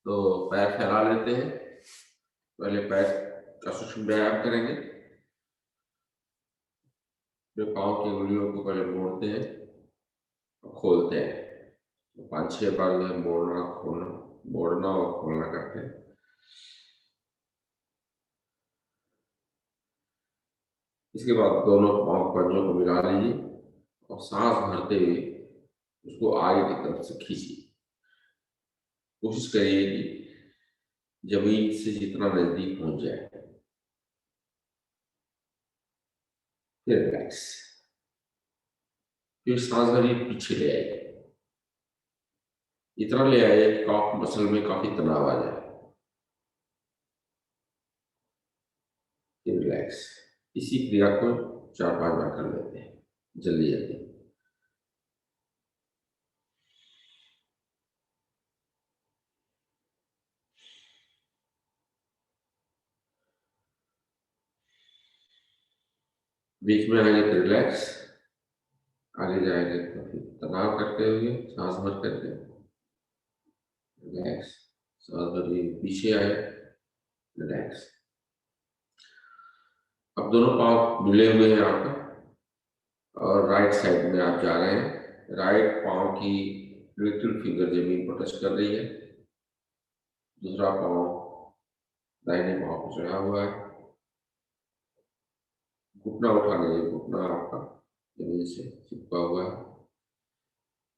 तो पैर फैला लेते हैं। पहले पैर का सूक्ष्म व्यायाम करेंगे, फिर पाँव की उंगलियों को पहले मोड़ते हैं और खोलते हैं। तो 5-6 बार जो है मोड़ना खोलना, मोड़ना और खोलना करते हैं। इसके बाद दोनों पाँव पंजों को मिला लीजिए और सांस भरते हुए उसको आगे की तरफ से खींचिए। कोशिश करिए कि जमीन से जितना नजदीक पहुंच जाए। फिर रिलैक्स। फिर सांस भरिए, पीछे ले आइए, इतना ले आइए कि कॉफ मसल में काफी तनाव आ जाए। फिर रिलैक्स। इसी क्रिया को 4-5 बार कर लेते हैं, जल्दी जल्दी। बीच में आएंगे तो रिलैक्स, आगे जाएंगे तो फिर तनाव करते हुए सांस भर करके रिलैक्स, सांस भरिए, पीछे आए, रिलैक्स। अब दोनों पाँव मिले हुए हैं आपका और राइट साइड में आप जा रहे हैं। राइट पाँव की लिटिल फिंगर जमीन पर टच कर रही है, दूसरा पाँव दाहिने पाँव पर चढ़ा हुआ है। घुटना उठा लीजिए, घुटना आपका जमीन से चिपका हुआ है।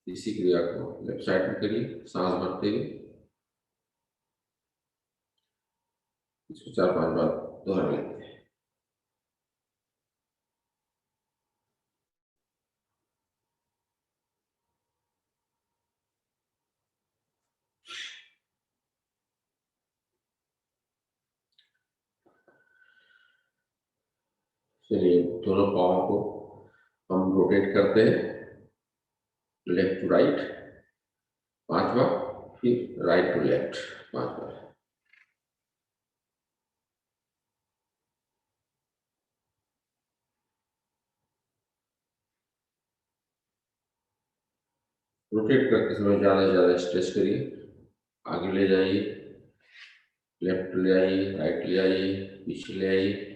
इसी क्रिया को लेफ्ट साइड में करिए, सांस भरते हुए। इसको 4-5 बार दोहरा लेते हैं। चलिए, दोनों पाँव को हम रोटेट करते हैं, लेफ्ट टू राइट 5 बार, फिर राइट टू लेफ्ट 5 बार। रोटेट करते समय ज़्यादा से ज़्यादा स्ट्रेच करिए, आगे ले जाइए, लेफ्ट ले आइए, राइट ले आइए, पीछे ले आइए।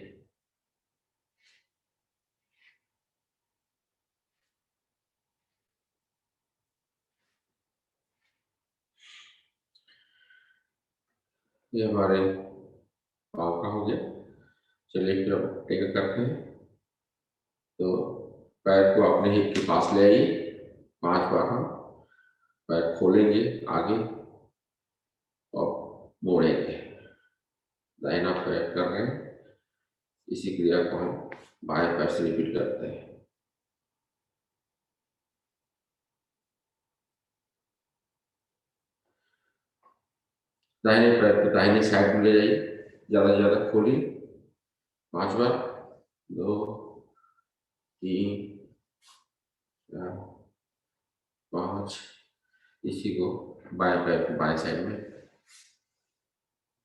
ये हमारे पाँव का हो गया। चलिए फिर अब टेक करते हैं। तो पैर को अपने हिप के पास ले आइए, 5 बार हम पैर खोलेंगे आगे और मोड़ेंगे। दाहिना पैर कर रहे हैं, इसी क्रिया को हम बाएं पैर से रिपीट करते हैं। दाहिने पैर को दाहिने साइड में ले जाइए, ज़्यादा से ज़्यादा खोलिए, 5 बार, 2, 3, 4, 5। इसी को बाएं पैर को बाएं साइड में,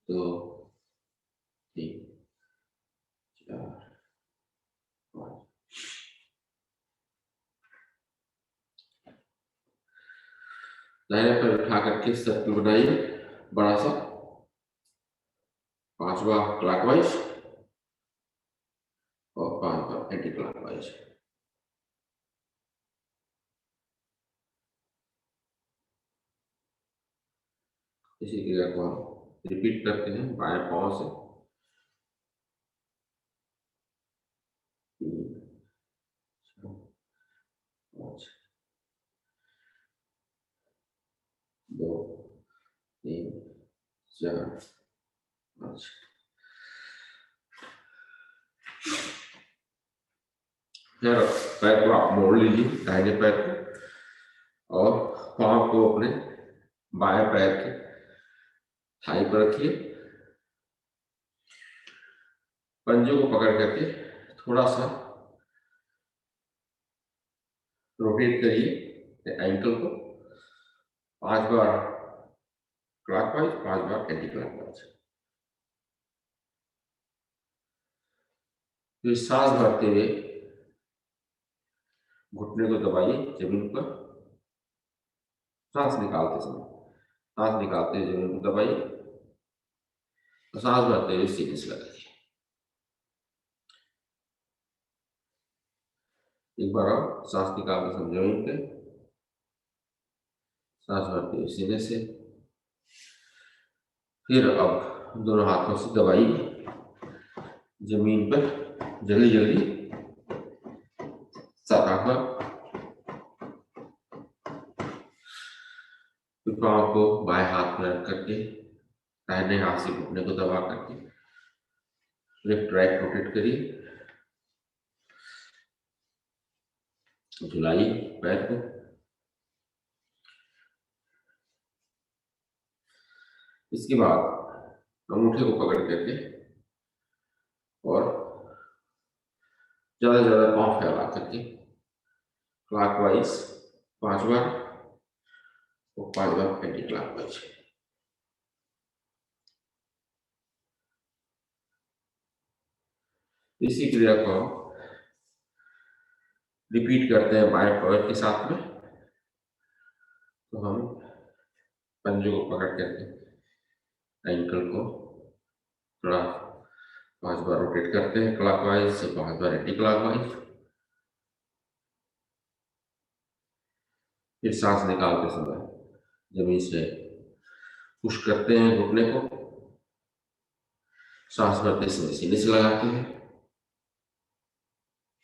2, 3, 4, 5। दाहिने पैर उठा करके सर्कल बनाइए बड़ा सा, 5 बार क्लॉकवाइज और 5 बार एंटी क्लॉकवाइज। इसी क्रिया को हम रिपीट करते हैं बाएं पाँव से। 3, 4, 5, 2, 3, 4, 5। फिर पैर को आप मोड़ लीजिए, दाहिने पैर को, और पाँव को अपने बाएं पैर के थाई पर रखिए। पंजों को पकड़ करके थोड़ा सा रोटेट करिए एंकल को, 5 बार क्लॉकवाइज, 5 बार एंटी क्लॉकवाइज। फिर सांस भरते हुए घुटने को दबाइए जमीन पर, सांस निकालते समय। सांस निकालते हुए जमीन को दबाइए और सांस भरते हुए सीने से लगाइए। एक बार और सांस निकालते समय जमीन पे, सांस भरते हुए सीने से। फिर अब दोनों हाथों से दबाइए जमीन पर, जल्दी जल्दी सराहना। फिर पाँव को बाएं हाथ में रख करके दाहिने हाथ से घुटने को दबा करके लेफ्ट राइट रोटेट करिए, झुलाइए पैर को। इसके बाद अंगूठे को पकड़ करके और ज्यादा ज्यादा पाँव फैला करके क्लॉकवाइज 5 बार और 5 बार एंटी क्लॉकवाइज। इसी क्रिया को रिपीट करते हैं बाएं पैर के साथ में। तो हम पंजों को पकड़ करके एंकल को थोड़ा 5 बार रोटेट करते हैं क्लॉकवाइज से 5 बार एंटी क्लॉकवाइज। फिर सांस निकालते समय जमीन से पुश करते हैं घुटने को, सांस भरते समय सीने से लगाते हैं।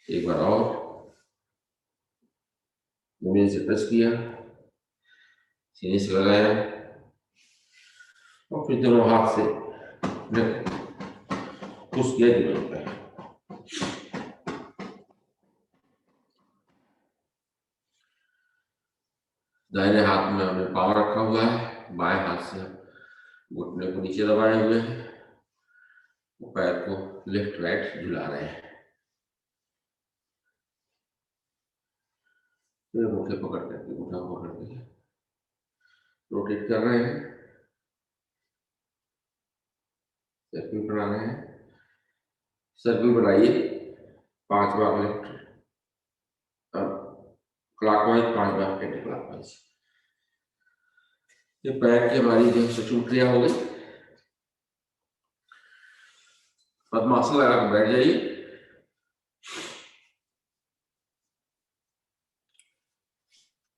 एक बार और जमीन से टच किया, सीने से लगाया और फिर दोनों हाथ से पुश किया जमीन पर। दाहिने हाथ में हमने पाँव रखा हुआ है, बाएं हाथ से घुटने को नीचे दबाए हुए हैं, पैर को लेफ्ट राइट झुला रहे हैं। फिर अंगूठे पकड़ करके अंगूठा पकड़ के रोटेट कर रहे हैं, सर्किल बना रहे हैं। सर्किल बनाइए 5 बार लेफ्ट क्लॉकवाइज, 5 बार एंटी क्लॉकवाइज। ये पैर की हमारी जो सचुन क्रिया हो गई। पद्मासन लगा कर बैठ जाइए।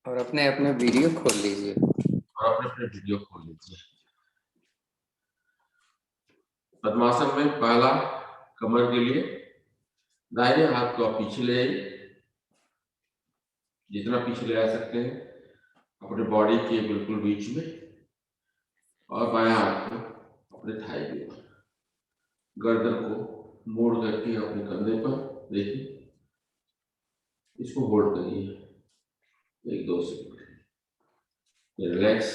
और अपने अपने वीडियो खोल लीजिए और अपने अपने वीडियो खोल लीजिए। पद्मासन में पहला कमर के लिए दाहिने हाथ को आप पीछे ले आइए, जितना पीछे ले आ सकते हैं अपने बॉडी के बिल्कुल बीच में, और बाएं हाथ को अपने थाई के ऊपर, गर्दन को मोड़ करके अपने कंधे पर देखिए, इसको होल्ड करिए 1-2 सेकंड, रिलैक्स।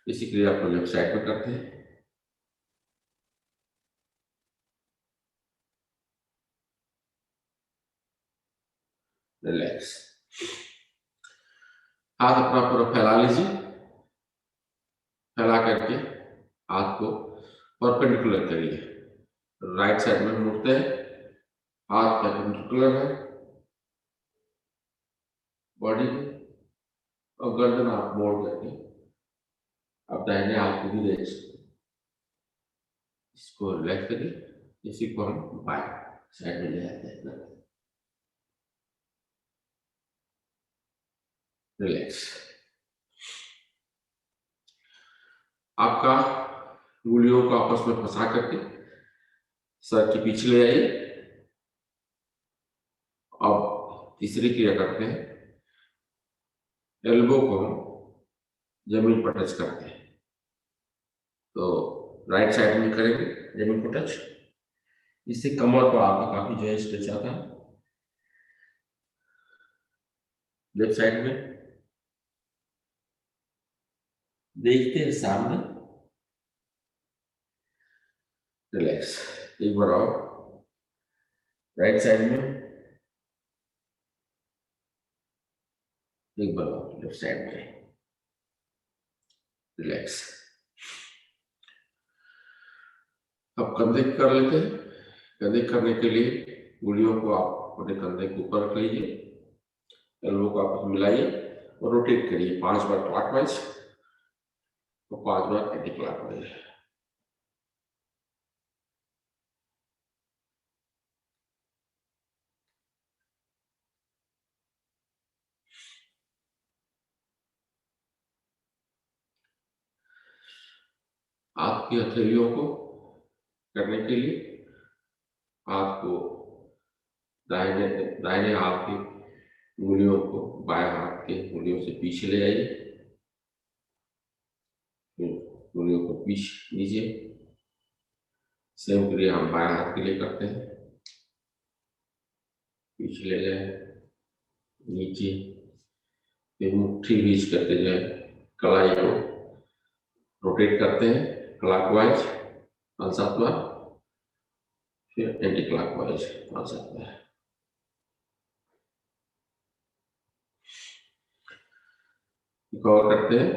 इसी क्रिया को लेफ्ट साइड में करते हैं। रिलैक्स। हाथ अपना पूरा फैला लीजिए, फैला करके हाथ को परपेंडिकुलर करिए, राइट साइड में मुड़ते हैं, हाथ परपेंडिकुलर है बॉडी में, और गर्दन आप मोड़ करके आप दाहिने हाथ को भी देख सकते हैं। इसको रिलैक्स करिए। इसी को हम बाएं साइड में ले आते हैं। रिलैक्स। आपका उंगलियों को आपस में फंसा करके सर के पीछे ले आइए। अब तीसरी क्रिया करते हैं, एल्बो को हम जमीन पर टच करते हैं। तो राइट साइड में करेंगे जमीन को टच, इससे कमर पर आपका काफी जो है स्ट्रेच आता है। लेफ्ट साइड में देखते हैं सामने, रिलैक्स। एक बार और राइट साइड में, एक बार और लेफ्ट साइड में, रिलैक्स। अब कंधे कर लेते हैं। कंधे करने के लिए उंगलियों को आप अपने कंधे के ऊपर रख लीजिए, एल्बो को आपस में मिलाइए और रोटेट करिए 5 बार क्लॉकवाइज। और 5 बार एंटी क्लॉकवाइज। हाथ की हथेलियों को करने के लिए हाथ को दाहिने दाहिने हाथ की उंगलियों को बाएं हाथ के उंगलियों से पीछे ले आइए, फिर उंगलियों को पीछे लीजिए। सेम क्रिया हम बाएं हाथ के लिए करते हैं। पीछे ले जाए, नीचे, फिर मुट्ठी बीच करते जाए, कलाई को रोटेट करते हैं क्लॉकवाइज 5-7 बार, फिर एंटी क्लॉकवाइज 5-7 बार। कवर करते हैं।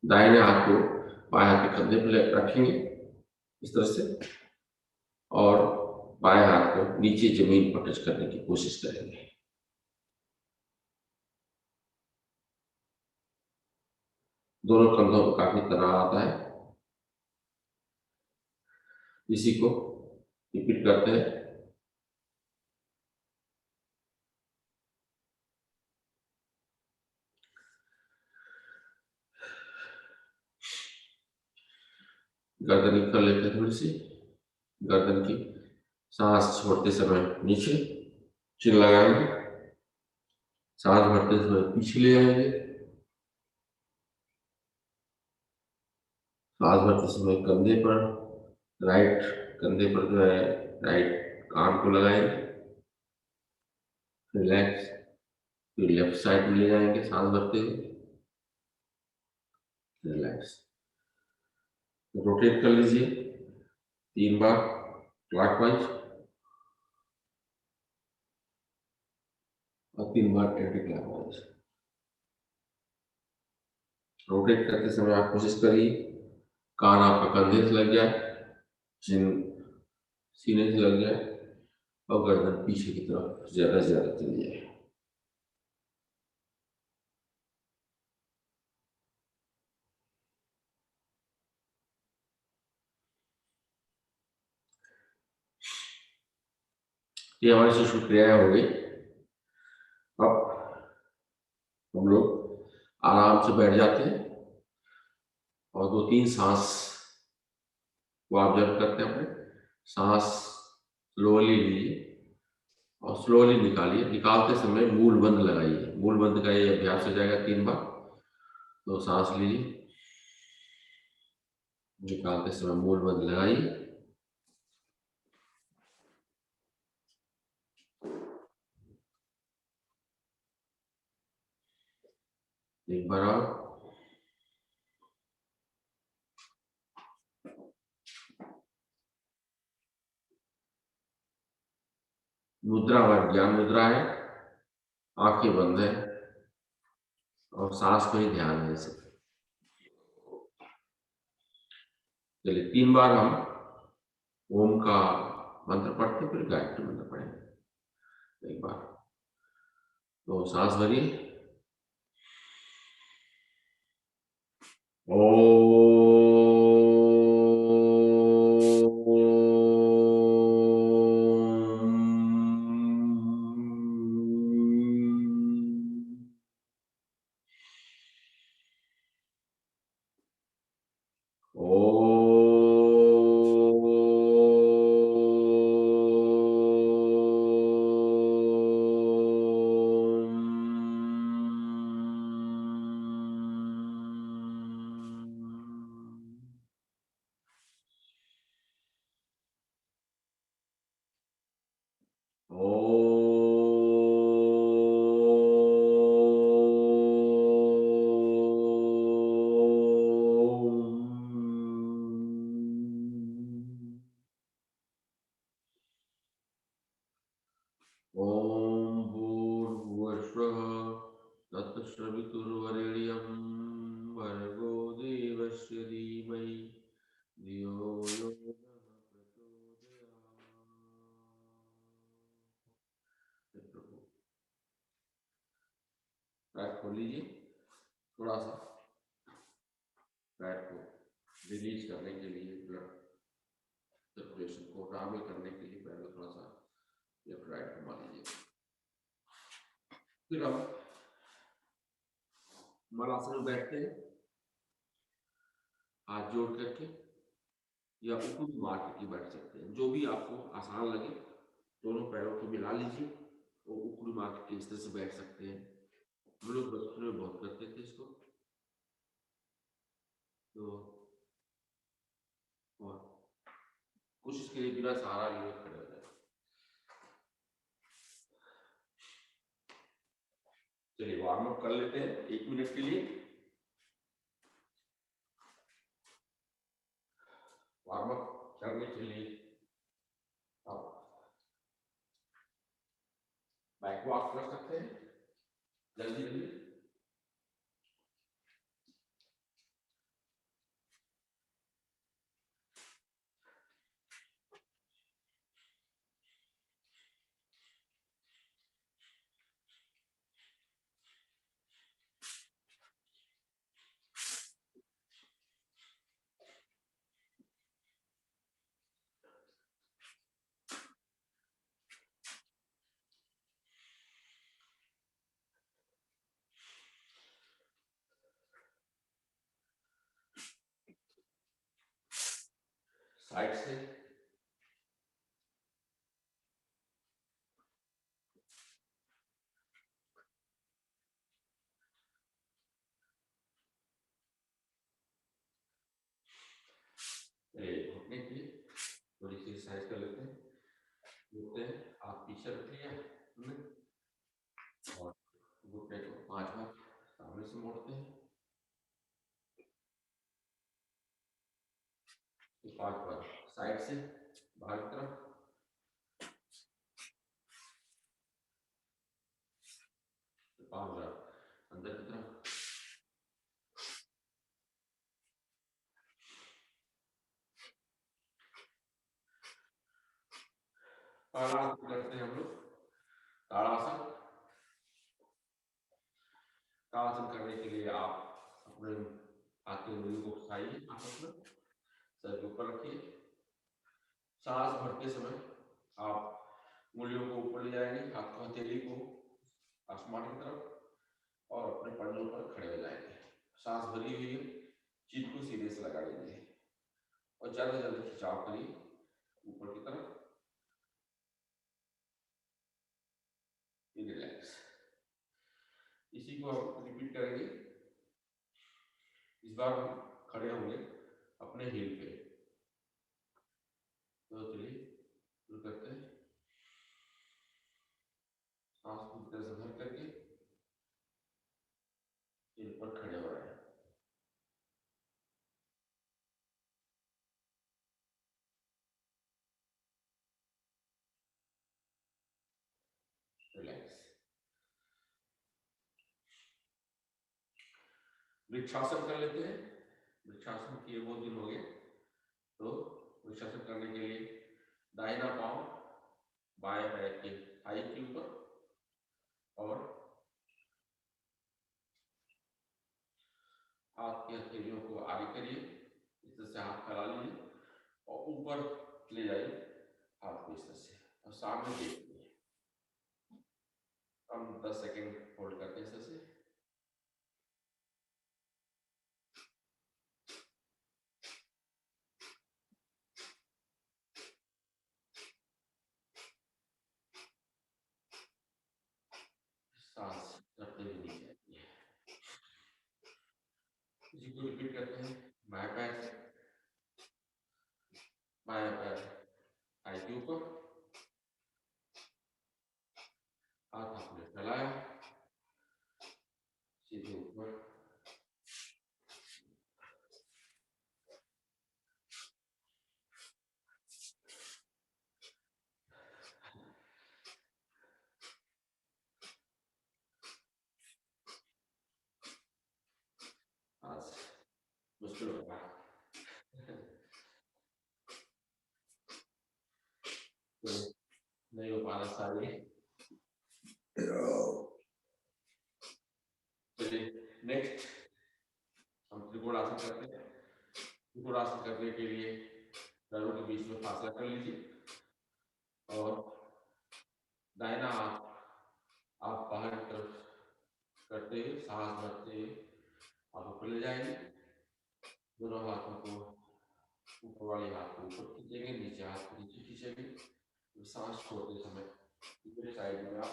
दाहिने हाथ को बाएं हाथ के कंधे पर रखेंगे इस तरह से, और बाएं हाथ को नीचे जमीन पर टच करने की कोशिश करेंगे। दोनों कंधों पर काफी तनाव आता है। इसी को रिपीट करते हैं। गर्दन कर लेते हैं थोड़ी सी। गर्दन की सांस छोड़ते समय नीचे चिन लगाएंगे, सांस भरते समय पीछे ले आएंगे, सांस भरते समय कंधे पर, राइट कंधे पर जो है राइट कान को लगाएंगे, रिलैक्स, फिर लेफ्ट साइड में ले जाएंगे सांस भरते हुए, रिलैक्स। रोटेट कर लीजिए 3 बार क्लॉकवाइज और 3 बार एंटी क्लॉकवाइज। रोटेट करते समय आप कोशिश करिए कान आपका कंधे से लग जाए, चिन सीने से लग जाए, और गर्दन पीछे की तरफ ज्यादा से ज्यादा चली जाए। ये हमारी सूक्ष्म क्रियाएं हो गई। अब हम लोग आराम से बैठ जाते हैं और 2-3 सांस को ऑब्जर्व करते हैं। अपने सांस स्लोली लीजिए और स्लोली निकालिए। निकालते समय मूल बंद लगाइए। मूल बंद का ये अभ्यास हो जाएगा 3 बार। तो सांस लीजिए, निकालते समय मूल बंद लगाइए। एक बार और, मुद्रा व ज्ञान मुद्रा है, आंखें बंद है और सांस पर ही ध्यान है। इसे चलिए 3 बार हम ओम का मंत्र पढ़ते, फिर गायत्री मंत्र पढ़ेंगे। एक बार तो सांस भरिए। ओम भूर्भुवस्वः तत्सवितुर्वरेण्यं भर्गो देवस्य धीमहि धियो यो नः प्रचोदयात्। पैर खोल लीजिए थोड़ा सा। पैर को रिलीज करने के लिए, ब्लड सर्कुलेशन को नॉर्मल करने के लिए पैर को थोड़ा सा लेफ्ट राइट घुमा लीजिए। फिर हम मलासन में बैठते हैं, हाथ जोड़ करके या ऊपर मार के बैठ सकते हैं, जो भी आपको आसान लगे। दोनों पैरों को मिला लीजिए और ऊपर मार के इस तरह से बैठ सकते हैं। हम लोग बचपन में बहुत करते थे इसको। तो और कोशिश करिए बिना सहारा लिए खड़े हो जाए। चलिए वार्म अप कर लेते हैं 1 मिनट के लिए। वार्म अप करने के लिए आप बैक वॉक कर सकते हैं जल्दी जल्दी। साइड से घुटने की थोड़ी सी एक्सरसाइज कर लेते हैं। घुटते हैं, हाथ पीछे रख लिया और घुटने को 5 बार सामने से मोड़ते हैं। 5 बार साइड से बाहर की तरफ, 5 बार अंदर की तरफ। ताड़ासन करते हैं हम लोग। ताड़ासन, ताड़ासन करने के लिए आप अपने हाथ की उंगलियों को उठाइए, आपस में सर के ऊपर रखिए। सांस भरते समय आप उंगलियों को ऊपर ले जाएंगे, हाथ को हथेली को आसमान की तरफ और अपने पंजों पर खड़े हो जाएंगे। सांस भरी हुई है, चित को सीधे से लगा लीजिए और ज्यादा ज्यादा खिंचाव करिए ऊपर की तरफ। रिलैक्स। इसी को हम रिपीट करेंगे। इस बार हम खड़े होंगे अपने हील पे। तो चलिए शुरू करते हैं। सांस पूरी तरह से भर करके हील पर खड़े हो रहे हैं। रिलैक्स। वृक्षासन कर लेते हैं। वृक्षासन किए बहुत दिन हो गए, तो वृक्षासन करने के लिए दाहिना पांव बाएं पैर के थाई के ऊपर और हाथ की हथेलियों को आगे करिए, इस तरह से हाथ फैला लीजिए और ऊपर ले जाइए हाथ को इस तरह से और सामने देखिए। हम 10 सेकेंड होल्ड करते हैं इस तरह से। सांस रखते हुए नहीं चाहिए। इसी को रिपीट करते हैं। बाएं पैर से बाएं पैर थाई के ऊपर, हाथ आपने फैलाया सीधे ऊपर। आज मुश्किल होगा, तो नहीं हो पा रहा सारे। चलिए नेक्स्ट हम त्रिकोण आसन करते हैं। त्रिकोणासन करने के लिए पैरों के बीच में फासला कर लीजिए और दाहिना हाथ आप बाहर की तरफ करते हुए सांस भरते हुए आप ऊपर ले जाएंगे। दोनों हाथों को ऊपर वाले हाथ को ऊपर खींचेंगे, नीचे हाथ को नीचे खींचेंगे। सांस छोड़ते समय दूसरे साइड में आप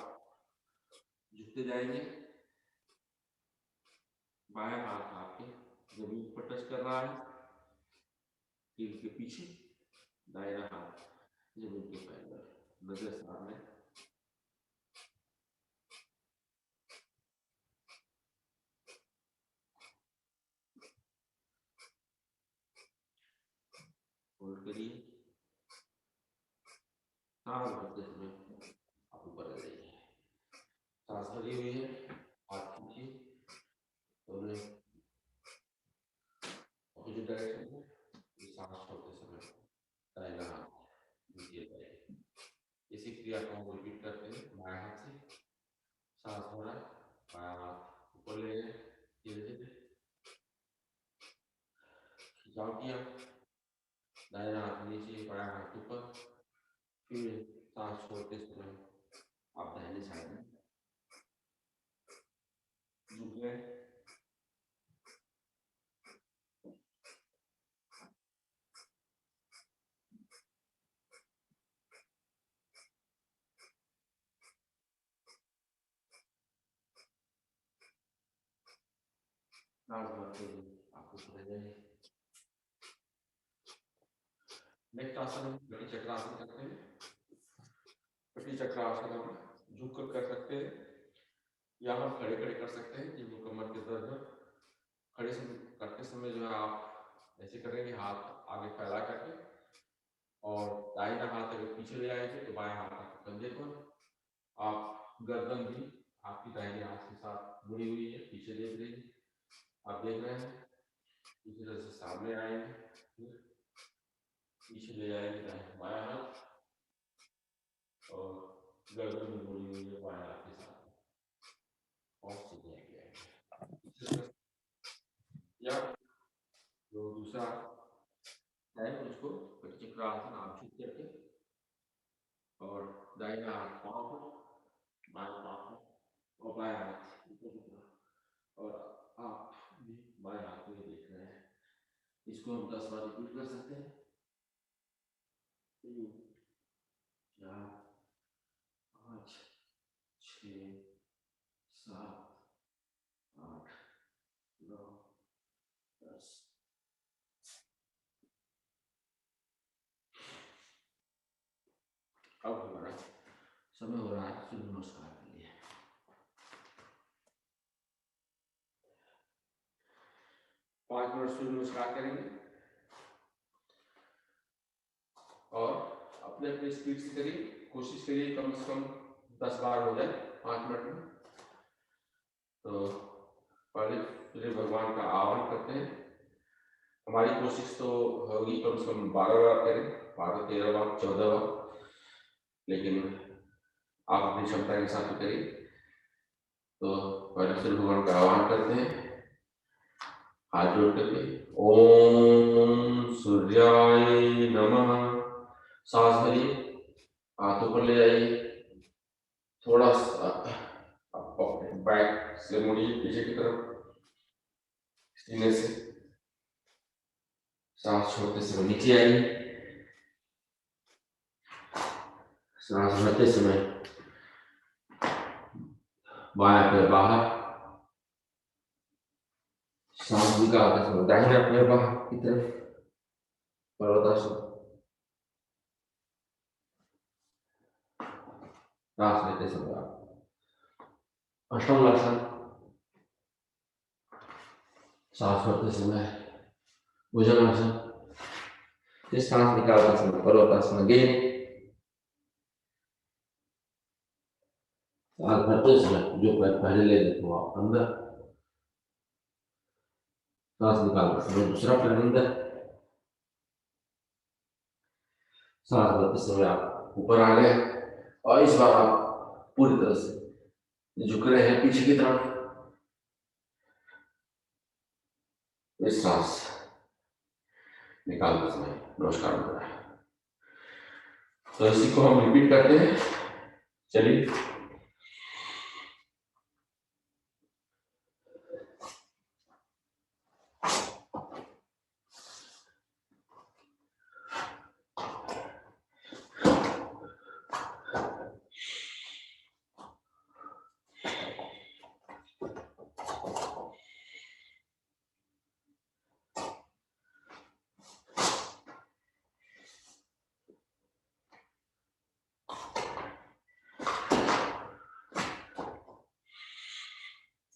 झुकते जाएंगे। बाएं हाथ आपके जमीन पर टच कर रहा है, रीढ़ के पीछे, दाहिना हाथ जमीन के पैर पर, नजर सामने। होल्ड करिए, सांस भरते समय आप ऊपर आ जाइए। सांस भरी हुई है, हाथ खींचिए और अपोजिट डायरेक्शन में। सांस छोड़ते समय दाहिना हाथ नीचे जाए। इसी क्रिया को हम रिपीट करते हैं। बाएं हाथ से सांस भरा, बायां हाथ ऊपर ले गए, धीरे धीरे खिंचाव किया, दाहिना हाथ नीचे, बायां हाथ ऊपर। फिर सांस छोड़ते समय आप दाहिने साइड में झुक गए। सांस भरते हुए आप ऊपर जाए। नेक्स्ट आसन हम कटी चक्रासन करते हैं। कटी चक्रासन हम झुक कर सकते हैं या हम खड़े खड़े कर सकते हैं, जिनको कमर के दर्द है। खड़े करते समय जो है आप ऐसे करेंगे, हाथ आगे फैला करके, और दाहिना हाथ अगर पीछे ले आएंगे तो बाएं हाथ आपके कंधे पर, आप गर्दन भी आपकी दाहिने हाथ के साथ मुड़ी हुई है, पीछे देख रही है, आप देख रहे हैं। इसी तरह से सामने आएंगे, पीछे ले जाएंगे दाहिना बायां हाथ, और गर्दन में मुड़ी हुई है बाएं हाथ के साथ, और सीधे आएंगे। या जो दूसरा है उसको कटी चक्रासन आप झुक करके, और दाहिना हाथ पाँव पर, बाएं पाँव पर, और बाएं हाथ ऊपर की तरफ, और आप भी बाएं हाथ में देख रहे हैं। इसको हम 10 बार रिपीट कर सकते हैं। 3 4 5 6 7 8 9 10। अब हमारा समय हो रहा है सूर्य नमस्कार के लिए। 5 मिनट सूर्य नमस्कार करेंगे और अपने अपने स्पीड से करिए। कोशिश करिए कम से कम 10 बार हो जाए 5 मिनट में। तो पहले सूर्य भगवान का आह्वान करते हैं। हमारी कोशिश तो होगी कम से कम 12 बार करें, 12 13 बार 14 बार, लेकिन आप अपनी क्षमता के साथ करिए। तो पहले सूर्य भगवान का आह्वान करते हैं, हाथ जोड़ करके, ओम सूर्याय नमः। सांस भरिए, हाथ ऊपर ले जाइए, थोड़ा सा बैक से मुड़िए पीछे की तरफ, सीने से। सांस छोड़ते समय नीचे आइए, सांस भरते समय बायां पैर बाहर, सांस निकालते समय दाहिना पैर बाहर की तरफ, पर्वतासन। सांस लेते समय अष्टांगासन, सांस भरते समय भुजंगासन, फिर सांस निकालते समय पर्वतासन अगेन। सांस भरते समय जो पैर पहले ले गए वो आप अंदर, सांस निकालते समय दूसरा पैर अंदर, सांस भरते समय आप ऊपर आ गए, और इस बार आप पूरी तरह से झुक रहे हैं पीछे की तरफ। सांस निकालते समय नमस्कार होता है। तो इसी को हम रिपीट करते हैं। चलिए,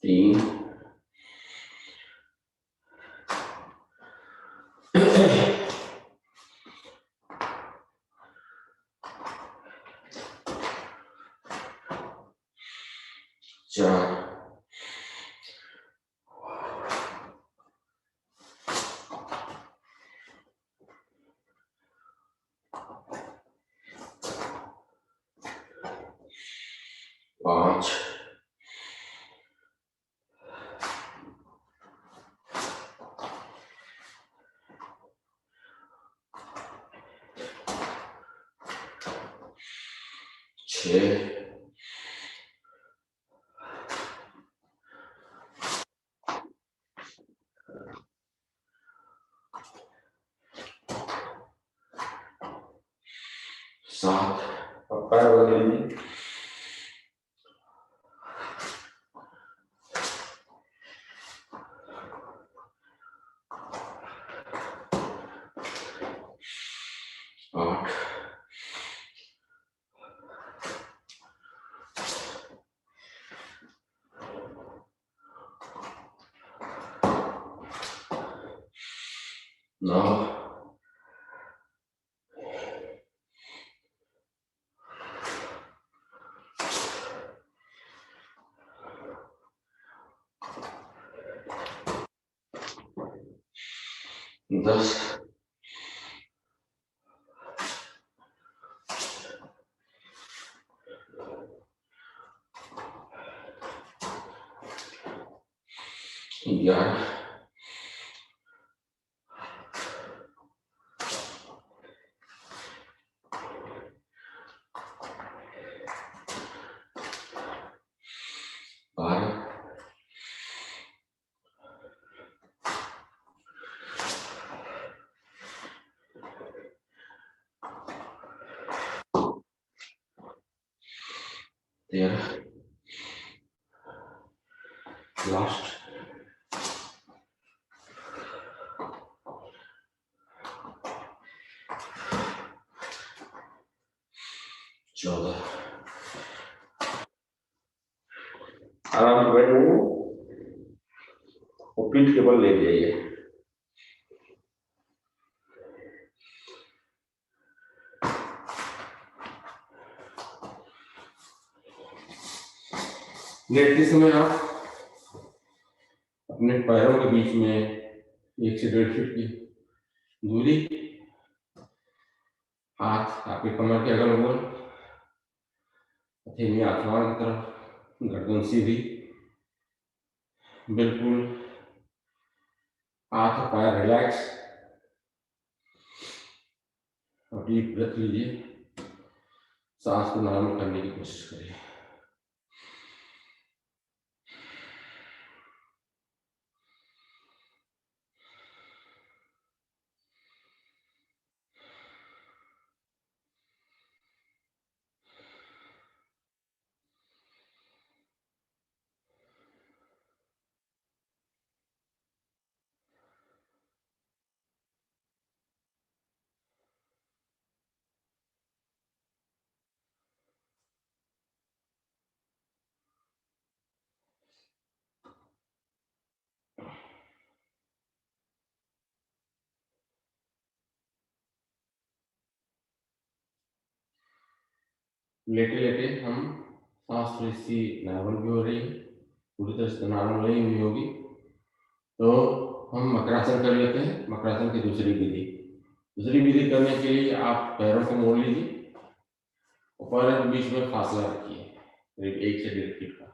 तीन, चार, पांच, छः, सात, अब पैर बदल लीजिए, आठ, नौ, 10, 11, 12, 13, लास्ट, 14। आराम से बैठो और पीठ के बल ले जाइए। लेटते समय आप अपने पैरों के बीच में 1 से 1.5 फीट की दूरी, हाथ आपके कमर के अगल बगल, हथेली आसमान की तरफ, गर्दन सीधी, बिल्कुल हाथ और पैर रिलैक्स, और डीप ब्रेथ लीजिए, सांस को नॉर्मल करने की कोशिश करिए। लेटे लेटे हम सांस थोड़ी सी नॉर्मल भी हो रही है, पूरी तरह से नॉर्मल नहीं हुई होगी, तो हम मकरासन कर लेते हैं। मकरासन की दूसरी विधि करने के लिए आप पैरों को मोड़ लीजिए और पैरों के बीच में फासला रखिए करीब 1 से 1.5 फीट का,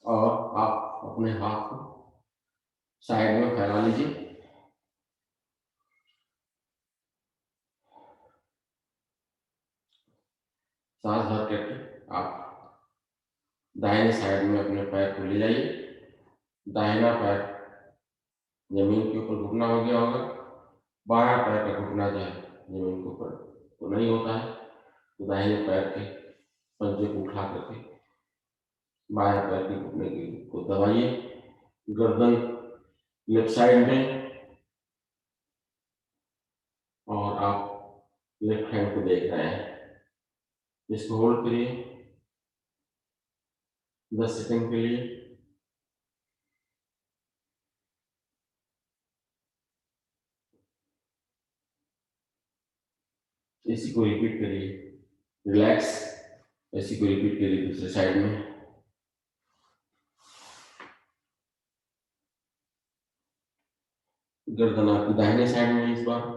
और आप अपने हाथ को साइड में फैला लीजिए सांस भर करके आप दाहिने साइड में अपने पैर को ले जाइए। दाहिना पैर जमीन के ऊपर घुटना हो गया होगा, बायां पैर का घुटना जो है जमीन के ऊपर तो नहीं होता है, तो दाहिने पैर के पंजे को उठा करके बाएं पैर के घुटने को दबाइए। गर्दन लेफ्ट साइड में, और आप लेफ्ट हैंड को देख रहे हैं। इसको होल्ड करिए 10 सेकंड के लिए। इसी को रिपीट करिए, रिलैक्स। इसी को रिपीट करिए दूसरे साइड में। गर्दन आपकी दाहिने साइड में इस बार।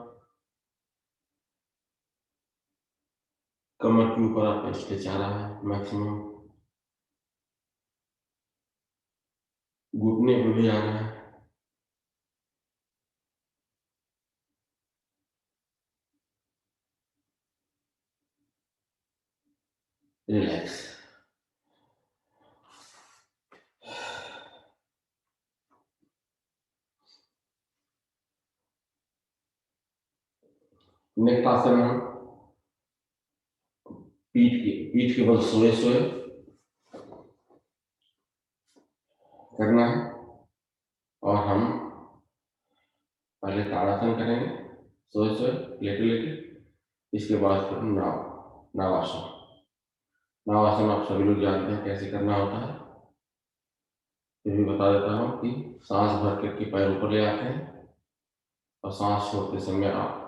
कमर के ऊपर आपका स्ट्रेच आ रहा है मैक्सिमम, घुटने पे भी आ रहा है। रिलैक्स। नेक्स्ट आसन हम पीठ के बल सोए सोए करना है, और हम पहले ताड़ासन करेंगे सोए सोए लेटे लेटे। इसके बाद फिर नावासन। नावासन आप सभी लोग जानते हैं कैसे करना होता है, फिर भी बता देता हूँ कि सांस भर करके पैर ऊपर ले आते हैं, और सांस छोड़ते समय आप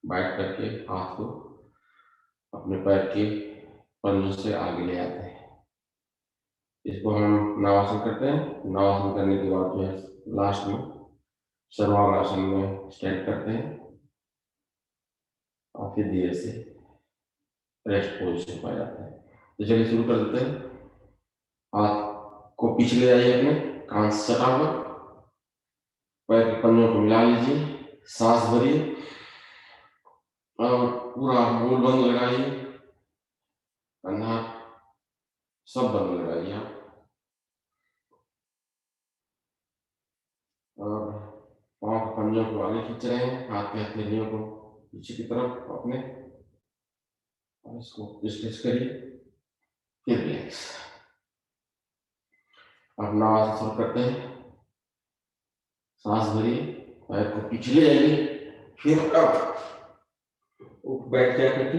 बैठ करके हाथ को अपने पैर के पंजों से आगे ले आते हैं। इसको हम नावासन करते हैं। नावासन करने के बाद जो है लास्ट में सर्वांगासन में स्टैंड करते हैं, और फिर धीरे से रेस्ट पोजिशन पर जाते हैं। तो चलिए शुरू कर देते हैं। हाथ को पीछे ले जाइए, अपने कान से सटा हुआ, पैर के पंजों को मिला लीजिए, सांस भरिए और पूरा मूल बंद लगाइए, कंधा सब बंद लगाइए आप, और पाँव के पंजों को आगे खींच रहे हैं, हाथ के हथेलियों को पीछे की तरफ अपने, और इसको स्ट्रेच करिए, फिर रिलैक्स। अब नावासन शुरू करते हैं। सांस भरिए, पैर को पीछे ले जाइए, फिर अब बैठ जा करके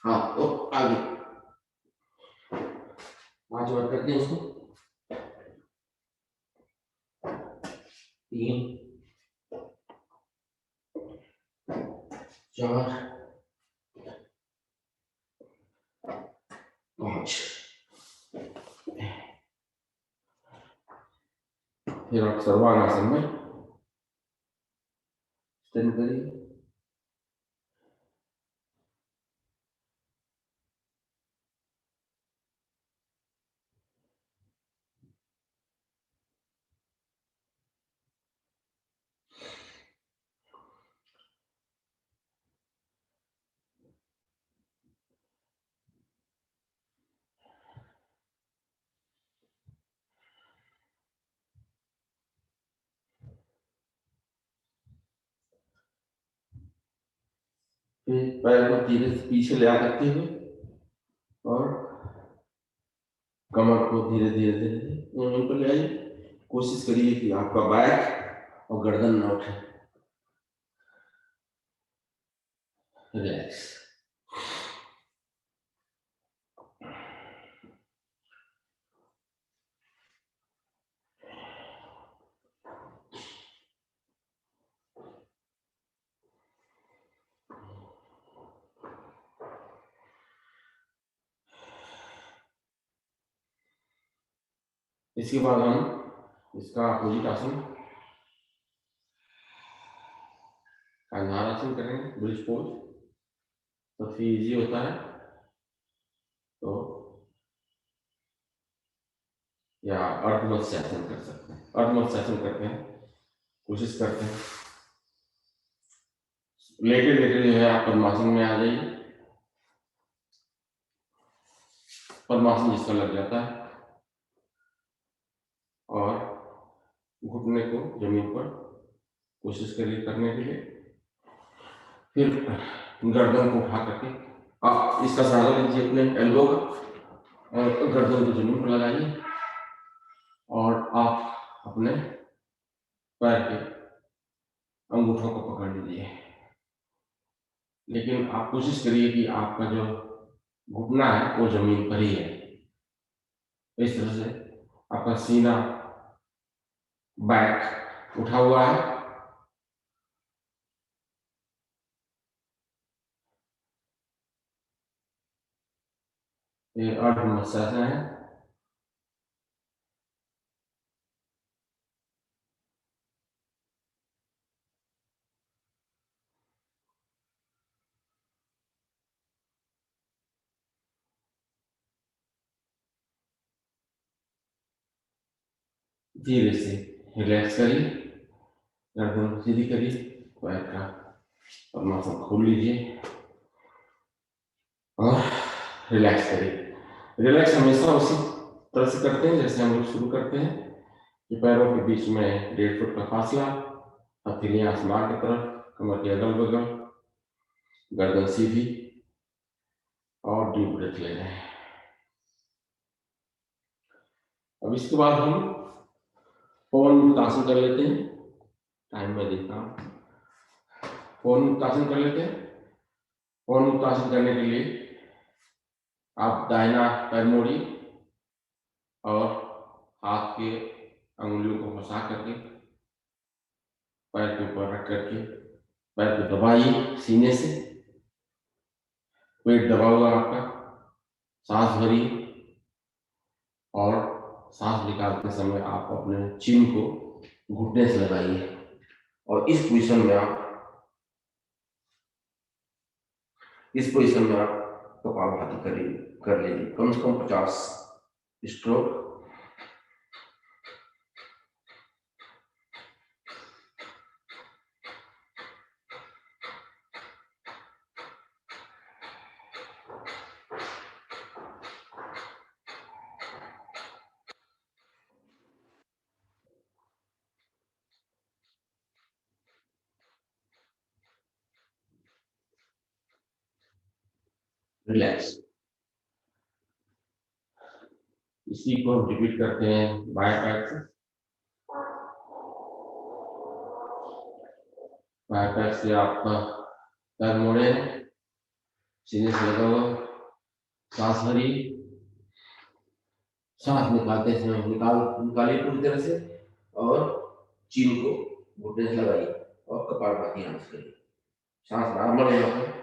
हाथ को आगे 5 बार करते हैं इसको। 3 4 5। फिर आप सर्वांगासन में स्टैंड करिए। फिर पैर को धीरे से पीछे ले आ करते हुए, और कमर को धीरे धीरे धीरे जमीन पर ले आइए। कोशिश करिए कि आपका बैक और गर्दन न उठे। रिलैक्स। इसके बाद हम इसका अपोजिट आसन कंधारासन करेंगे, ब्रिज पोज। सबसे इजी होता है, तो या अर्धमत्स्यासन कर सकते हैं। अर्धमत्स्यासन करते हैं, कोशिश करते हैं लेटे लेटे जो है आप पद्मासन में आ जाइए। पद्मासन जिसका लग जाता है, और घुटने को जमीन पर कोशिश करिए करने के लिए। फिर गर्दन को उठा करके आप इसका सहारा लीजिए अपने एल्बो का और गर्दन को जमीन पर लगाइए, और आप अपने पैर के अंगूठों को पकड़ लीजिए। लेकिन आप कोशिश करिए कि आपका जो घुटना है वो जमीन पर ही है। इस तरह से आपका सीना, बैक उठा हुआ है, ये अर्ध मत्स्यासन है। धीरे से रिलैक्स करिए, गर्दन सीधी करिए, पैर का पद्मासन खोल लीजिए और रिलैक्स करिए। रिलैक्स हमेशा उसी तरह से करते हैं जैसे हम लोग शुरू करते हैं कि पैरों के बीच में 1.5 फुट का फासला, हथेलियां आसमान की तरफ, कमर के अगल बगल, गर्दन सीधी, और डीप ब्रेथ ले रहे हैं। अब इसके बाद हम पवन मुक्तासन कर लेते हैं। टाइम में देखता हूँ। पवन मुक्तासन कर लेते हैं। पवन मुक्तासन करने के लिए आप दाहिना पैर मोड़िए और हाथ के अंगुलियों को फंसा करके पैर के ऊपर रख करके पैर को दबाइए सीने से, पेट दबा हुआ आपका, सांस भरिए, और सांस निकालते समय आप अपने चिन को घुटने से लगाइए, और इस पोजीशन में आप कपालभाति कर लीजिए कम से कम 50 स्ट्रोक। रिलैक्स। इसी को हम रिपीट करते हैं बाएं पैर से। बाएं पैर से आपका पैर मोड़े, सीने से लगा हुआ, सांस भरी, सांस निकालते समय निकालिए पूरी तरह से, और चीन को घुटने से लगाइए और कपालभाति यहाँ से करिए। सांस नॉर्मल है यहाँ पे।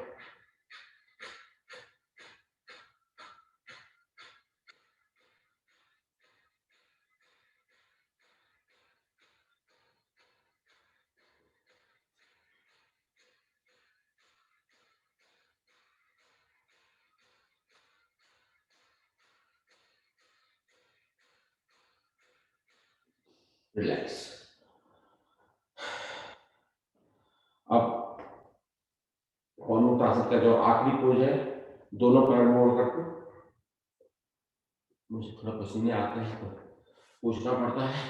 रिलैक्स। अब पवनमुक्तासन का जो आखिरी पोज है, दोनों पैर मोड़ करके, मुझे थोड़ा पसीने आते हैं तो पूछना पड़ता है।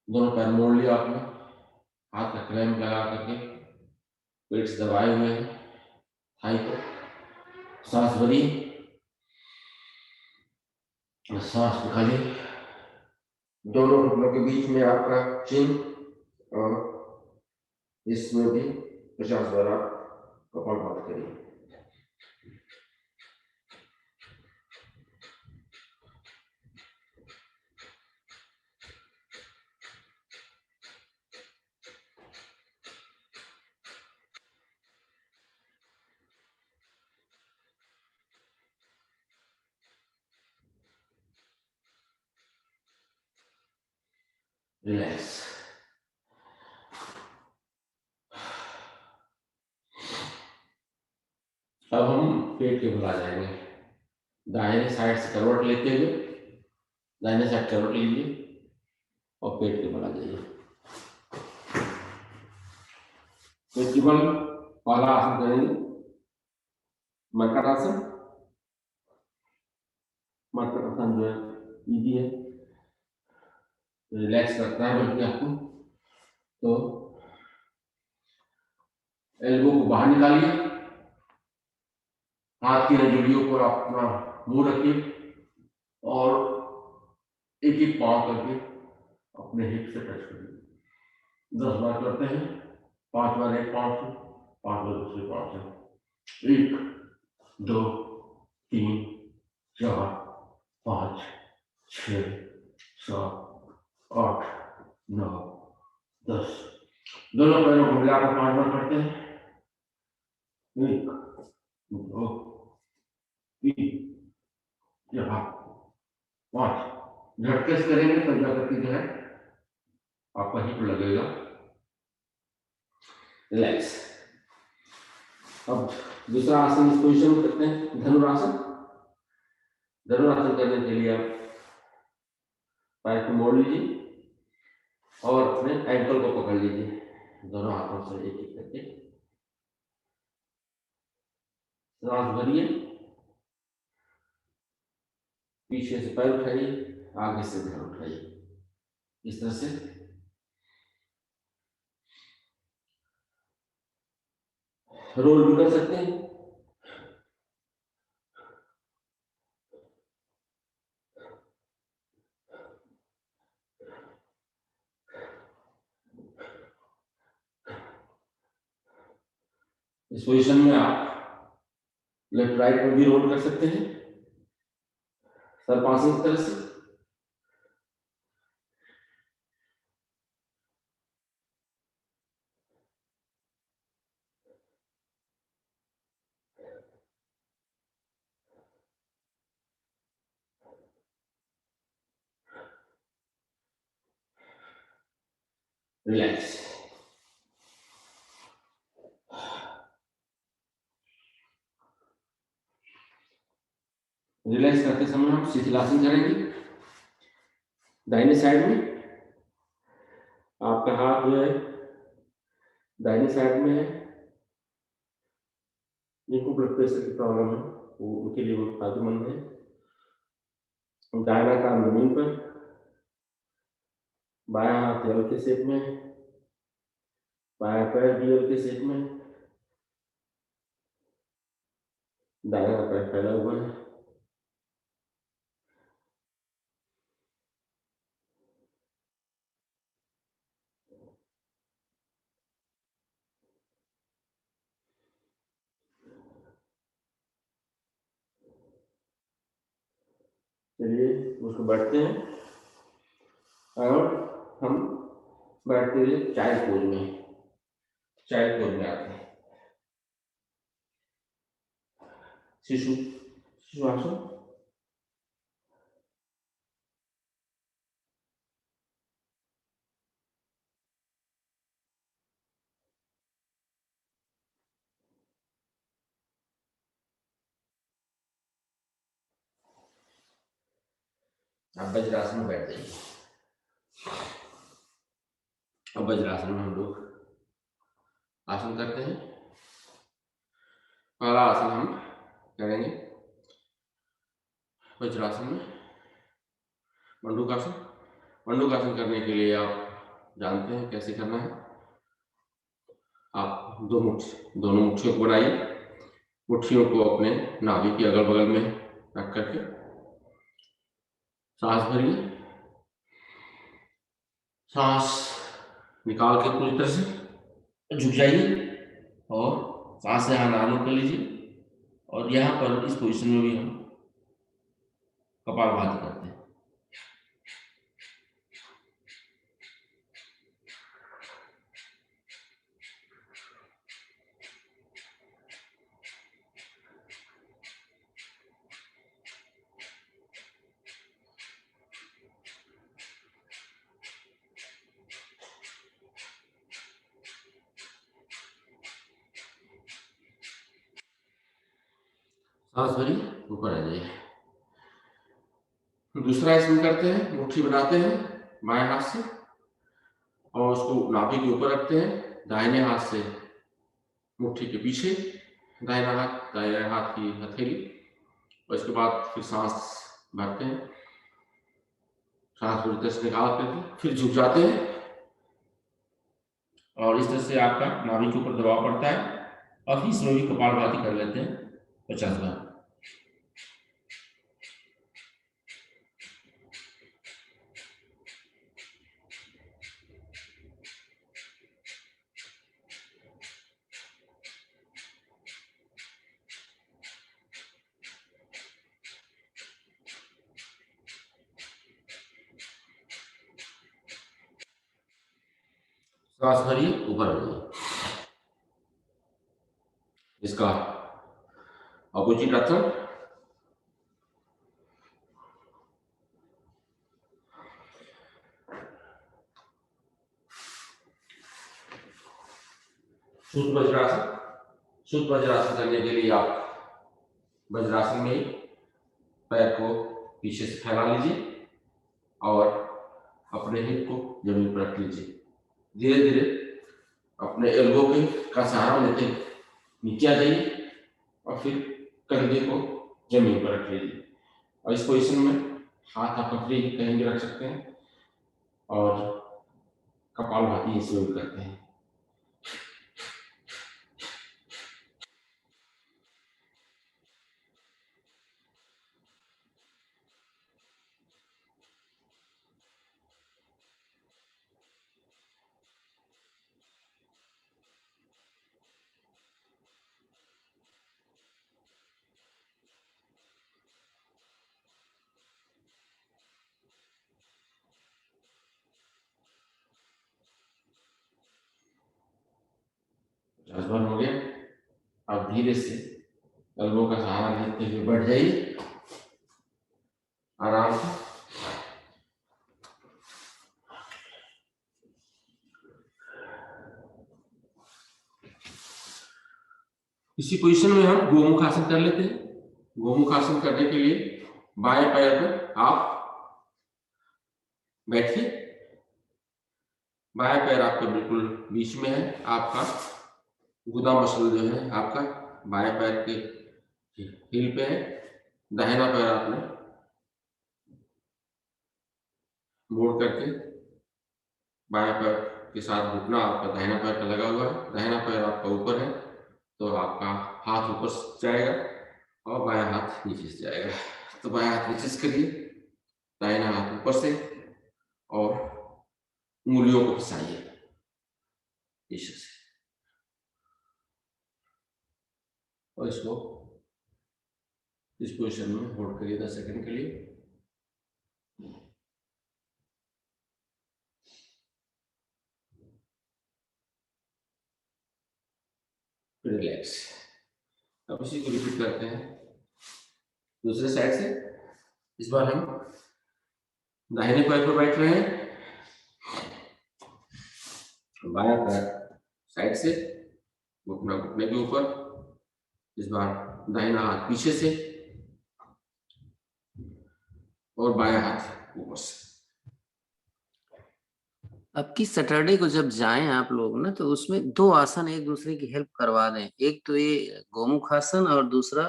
दोनों पैर मोड़ लिया आपने, हाथ का क्लैंप लगा करके पेट से दबाए हुए हैं थाई को, सांस भरी, सांस निकालिए, दोनों घुटनों के बीच में आपका चिन, और इसमें भी 50 बार आप कपालभाति करिए। रिलैक्स। अब हम पेट के बल आ जाएंगे। दाहिने साइड से करवट लेते हुए दाहिने साइड करवट लीजिए और पेट के बल आ जाइए। पेट के बल वाला आसन करेंगे। मरकट आसन, मरकट आसन जो है इजी है, रिलैक्स करता है बल्कि आपको। तो एल्बो को बाहर निकालिए, हाथ की हथेलियों पर अपना मुंह रखिए और एक एक पाँव करके अपने हिप से टच करिए। 10 बार करते हैं, 5 बार एक पाँव से, 5 बार दूसरे पाँव से। 1 2 3 4 5 6 7 8 9 10। दोनों पैरों को मिलाकर 5 बार करते हैं। 1 2 3 4 5। झटके से करेंगे तब जाकर के जो है आपका हिप लगेगा। रिलैक्स। अब दूसरा आसन इस पोजीशन में करते हैं, धनुरासन। धनुरासन करने के लिए आप पैर को मोड़ लीजिए और अपने एंकल को पकड़ लीजिए दोनों हाथों से एक एक करके। सांस भरिए, पीछे से पैर उठाइए, आगे से पैर उठाइए, इस तरह से। रोल भी कर सकते हैं। इस पोजीशन में आप लेफ्ट राइट में भी रोल कर सकते हैं, सर्पासन की तरह से। रिलैक्स। रिलैक्स करते समय हम शिथिलासन करेंगे। दाहिने साइड में आपका हाथ जो है दाहिने साइड में है, जिनको ब्लड प्रेशर की प्रॉब्लम है वो उनके लिए बहुत फायदेमंद है। दाहिना कान जमीन पर, बायां हाथ एल के शेप में, बायां पैर भी एल के शेप में, दायां पैर फैला हुआ है। चलिए उसको बैठते हैं और हम बैठते हुए चाइल्ड पोज में आते हैं। शिशु आसन। आप वज्रासन में बैठ जाइए। अब वज्रासन में हम लोग आसन करते हैं। पहला आसन हम करेंगे वज्रासन में मंडूकासन। मंडूकासन करने के लिए आप जानते हैं कैसे करना है। आप दोनों मुट्ठियों को बनाइए, मुट्ठियों को अपने नाभि के अगल बगल में रख करके सांस भरिए, सांस निकाल के पूरी तरह से झुक जाइए और सांस यहाँ नॉर्मल कर लीजिए। और यहाँ पर इस पोजीशन में भी हम कपालभाति करते हैं। सांस भरिए, ऊपर आ जाइए। दूसरा इसमें करते हैं, मुट्ठी बनाते हैं बाएं हाथ से और उसको नाभि के ऊपर रखते हैं, दाहिने हाथ से मुट्ठी के पीछे दाहिने हाथ की हथेली, और इसके बाद फिर सांस भरते हैं, सांस पूरी तरह से निकालते हैं, फिर झुक जाते हैं और इस तरह से आपका नाभि के ऊपर दबाव पड़ता है और फिर इसमें भी कपालभाति कर लेते हैं 50 बार। सांस भरिए, ऊपर बढ़िए। इसका अपोजिट आसन, शुद्ध वज्रासन। शुद्ध वज्रासन करने के लिए आप वज्रासन में पैर को पीछे से फैला लीजिए और अपने हिप को जमीन पर रख लीजिए। धीरे धीरे अपने एल्बो के का सहारा लेते नीचे आ जाइए और फिर कंधे को जमीन पर रख लीजिए और इस पोजीशन में हाथ आप फ्री कहीं भी रख सकते हैं और कपालभाति इसमें भी करते हैं। राजभर हो गया। अब धीरे से एल्बो का सहारा लेते हुए बढ़ जाइए आराम से। इसी पोजीशन में हम गोमुख आसन कर लेते हैं। गोमुख आसन करने के लिए बाएं पैर पर आप बैठिए, बाएं पैर आपके बिल्कुल बीच में है, आपका गुदा मसल जो है आपका बाएं पैर के हील पे है, दाहिना पैर आपने मोड़ करके बाएं पैर के साथ घुटना आपका दाहिना पैर का लगा हुआ है, दाहिना पैर आपका ऊपर है तो आपका हाथ ऊपर जाएगा और बायां हाथ नीचे से जाएगा। तो बायां हाथ नीचे से करिए, दाहिना हाथ ऊपर से और उंगलियों को फंसाइए पीछे से और इसको इस पोजीशन में होल्ड करिए 10 सेकंड के लिए। रिलैक्स। अब इसी को रिपीट करते हैं दूसरे साइड से। इस बार हम दाहिने पैर पर बैठ रहे हैं, बायां पैर साइड से, घुटना घुटने के ऊपर। इस बार दाहिना हाथ पीछे से और बायां हाथ ऊपर से। अब की सैटरडे को जब जाएं आप लोग ना तो उसमें 2 आसन एक दूसरे की हेल्प करवा दें। एक तो ये गोमुख आसन और दूसरा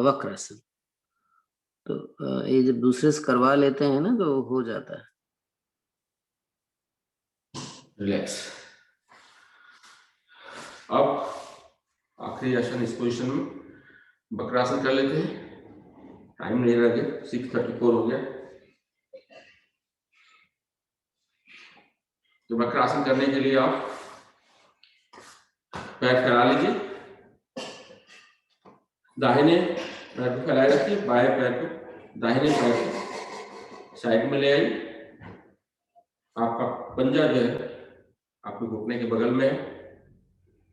वक्रासन। तो ये जब दूसरे से करवा लेते हैं ना तो हो जाता है। रिलैक्स। अब आखिरी आसन इस पोजीशन में वक्रासन कर लेते हैं। टाइम नहीं लगे, 6:34 हो गया। तो वक्रासन करने के लिए आप पैर फैला लीजिए, दाहिने पैर को फैलाए रखिए, बाएं पैर को दाहिने पैर को साइड में ले आइए। आपका पंजा जो है आपके घुटने के बगल में है,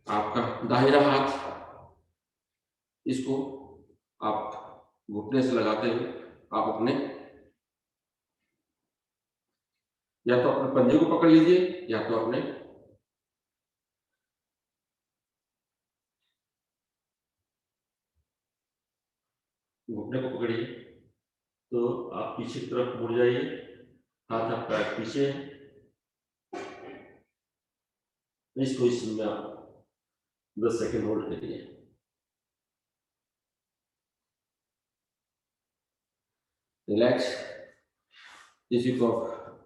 आपका दाहिना हाथ इसको आप घुटने से लगाते हुए आप अपने या तो अपने पंजे को पकड़ लीजिए या तो अपने घुटने को पकड़िए। तो आप पीछे की तरफ मुड़ जाइए, हाथ आपका पीछे है। इस पोजीशन में आप 10 सेकेंड होल्ड करिए। रिलैक्स। इसी को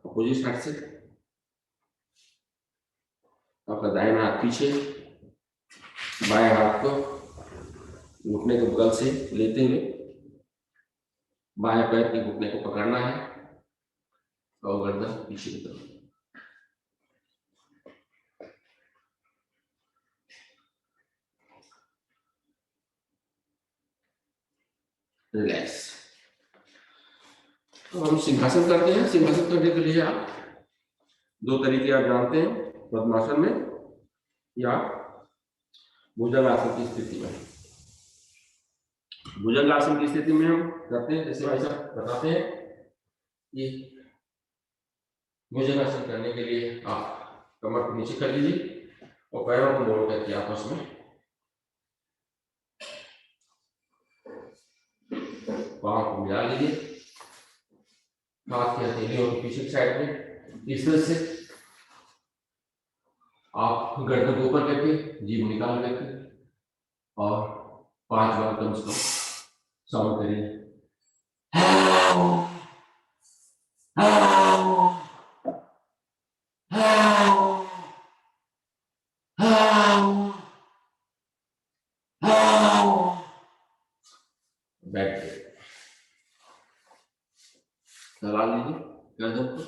अपोजिट साइड से आपका दाहिना हाथ पीछे, बाएं हाथ को घुटने के बगल से लेते हुए बाएं पैर के घुटने को पकड़ना है और गर्दन पीछे की तरफ। रिलैक्स। तो हम सिंहासन करते हैं। सिंहासन करने के लिए आप दो तरीके आप जानते हैं, पद्मासन में या भुजंगासन की स्थिति में। भुजंगासन की स्थिति में हम करते हैं, जैसे भाई साहब बताते हैं कि भुजंगासन करने के लिए आप कमर को नीचे कर लीजिए और पैरों को मोड़ करके आपस में पांव को मिला लीजिए, हाथ की हथेलियों के पीछे की साइड में। इस तरह से आप गर्दन को ऊपर करके जीभ निकाल करके और 5 बार कम से कम साउंड करिए। बैठ के दबा लीजिए गर्दन को।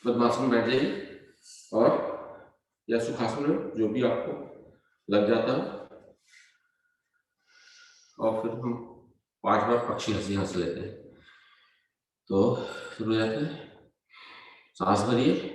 पद्मासन बैठ जाइए और या सुखासन में, जो भी आपको लग जाता है। और फिर हम 5 बार पक्षी हंसी हंस लेते हैं। तो शुरू हो जाते हैं। सांस भरिए,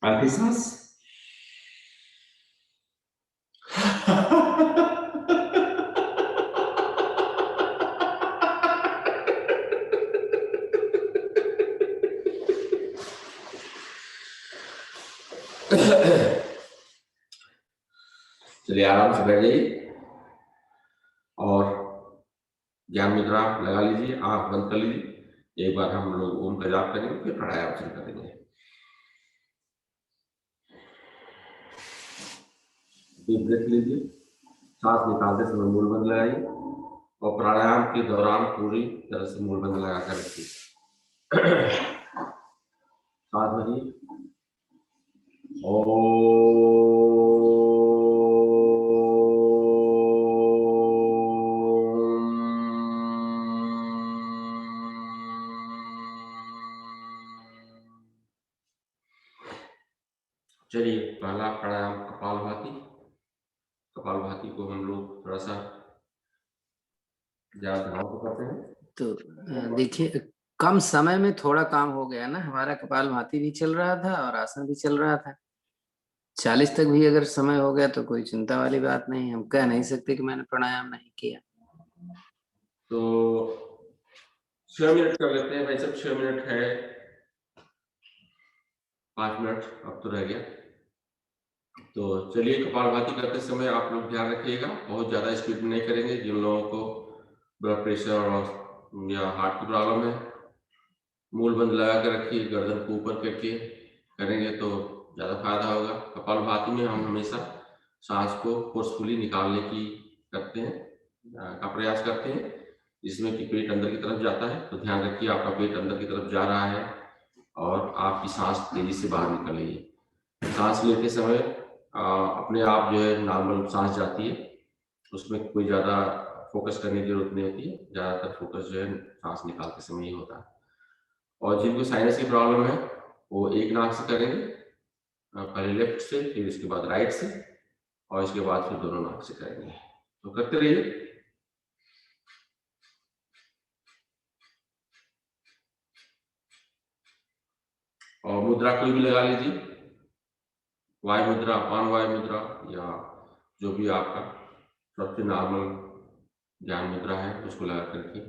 आखिरी सांस। चलिए आराम से बैठ जाइए और ज्ञान मुद्रा लगा लीजिए, आंख बंद कर लीजिए। एक बार हम लोग ओम का जाप करेंगे, फिर प्राणायाम शुरू करेंगे। डीप ब्रेथ लीजिए, सांस निकालते समय मूल बंद लगाइए और प्राणायाम के दौरान पूरी तरह से मूल बंद लगा कर रखिए। सांस भरिए। चलिए पहला प्राणायाम कपालभाति। कपालभाति को हम लोग थोड़ा सा ज्यादा ध्यान से करते हैं। तो देखिए, कम समय में थोड़ा काम हो गया ना। हमारा कपालभाति भी चल रहा था और आसन भी चल रहा था। 40 तक भी अगर समय हो गया तो कोई चिंता वाली बात नहीं। हम कह नहीं सकते कि मैंने प्राणायाम नहीं किया। तो 6 मिनट कर लेते हैं भाई सब। 6 मिनट है, 5 मिनट अब तो रह गया। तो चलिए कपालभाति करते समय आप लोग ध्यान रखिएगा, बहुत ज्यादा स्पीड में नहीं करेंगे। जिन लोगों को ब्लड प्रेशर और या हार्ट की प्रॉब्लम है, मूल बंद लगा कर रखिए, गर्दन को ऊपर करके करेंगे तो ज्यादा फायदा होगा। कपालभाति में हम हमेशा सांस को फोर्सफुली निकालने की करते हैं का प्रयास करते हैं, जिसमें कि पेट अंदर की तरफ जाता है। तो ध्यान रखिए आपका पेट अंदर की तरफ जा रहा है और आपकी सांस तेजी से बाहर निकल रही है। सांस लेते समय अपने आप जो है नॉर्मल सांस जाती है, उसमें कोई ज़्यादा फोकस करने की जरूरत नहीं होती है, ज़्यादातर फोकस जो है सांस निकालते समय ही होता है। और जिनको साइनस की प्रॉब्लम है वो एक नाक से करेंगे, पहले लेफ्ट से, फिर इसके बाद राइट से, और इसके बाद फिर दोनों नाक से करेंगे। तो करते रहिए। और मुद्रा कोई भी लगा लीजिए, वायु मुद्रा, अपान वायु मुद्रा, या जो भी आपका सबसे नॉर्मल ध्यान मुद्रा है उसको लगा करके।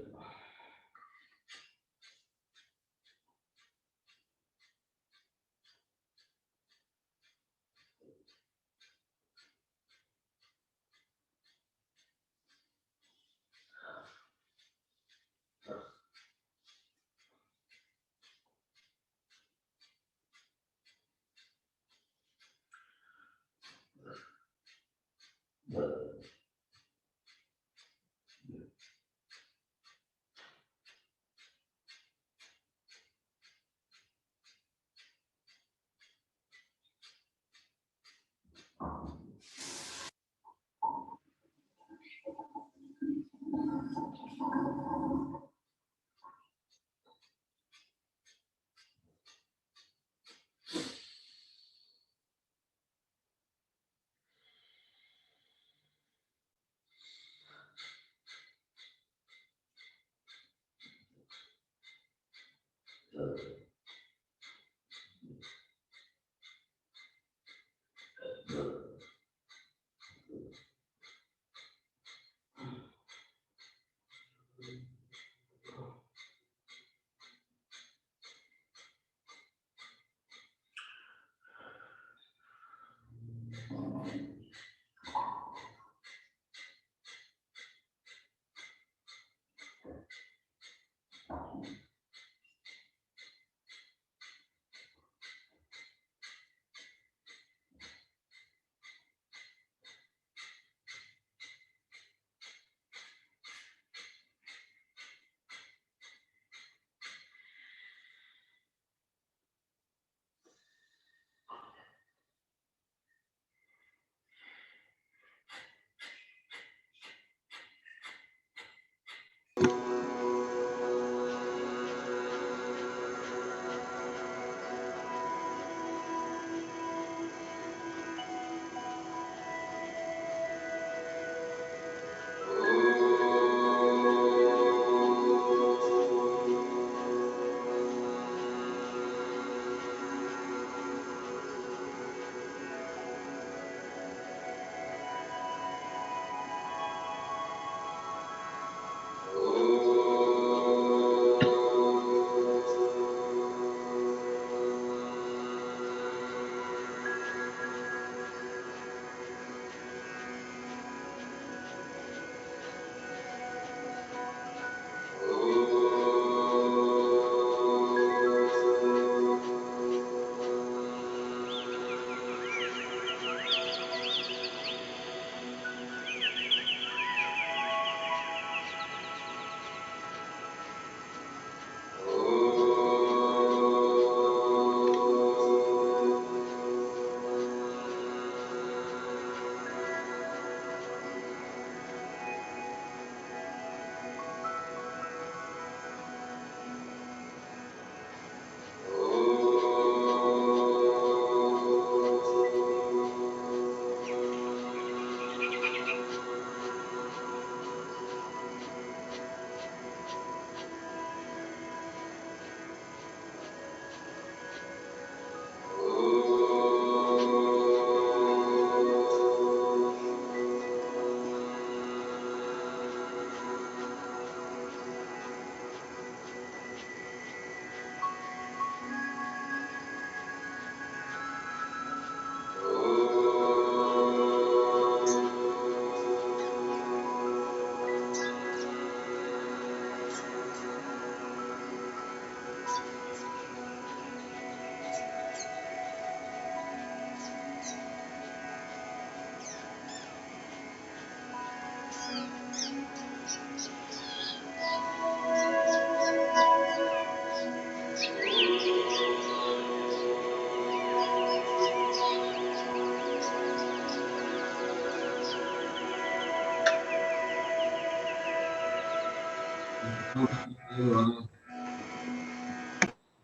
हम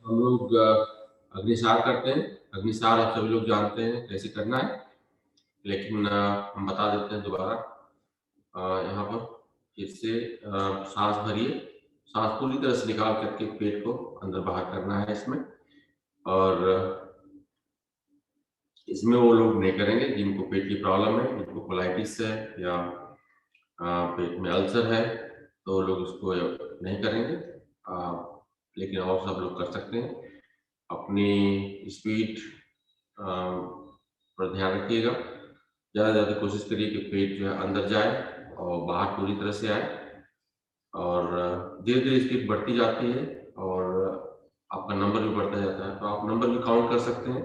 लोग अग्निसार करते हैं। अग्निसार आप सभी लोग जानते हैं कैसे करना है, लेकिन हम बता देते हैं दोबारा। यहाँ पर फिर से सांस भरिए, सांस पूरी तरह से निकाल करके पेट को अंदर बाहर करना है इसमें। और इसमें वो लोग नहीं करेंगे जिनको पेट की प्रॉब्लम है, जिनको कोलाइटिस है या पेट में अल्सर है, तो वो लोग इसको नहीं करेंगे। लेकिन और सब लोग कर सकते हैं। अपनी स्पीड पर ध्यान रखिएगा। ज़्यादा से ज़्यादा कोशिश करिए कि पेट जो है अंदर जाए और बाहर पूरी तरह से आए। और धीरे धीरे स्पीड बढ़ती जाती है और आपका नंबर भी बढ़ता जाता है, तो आप नंबर भी काउंट कर सकते हैं।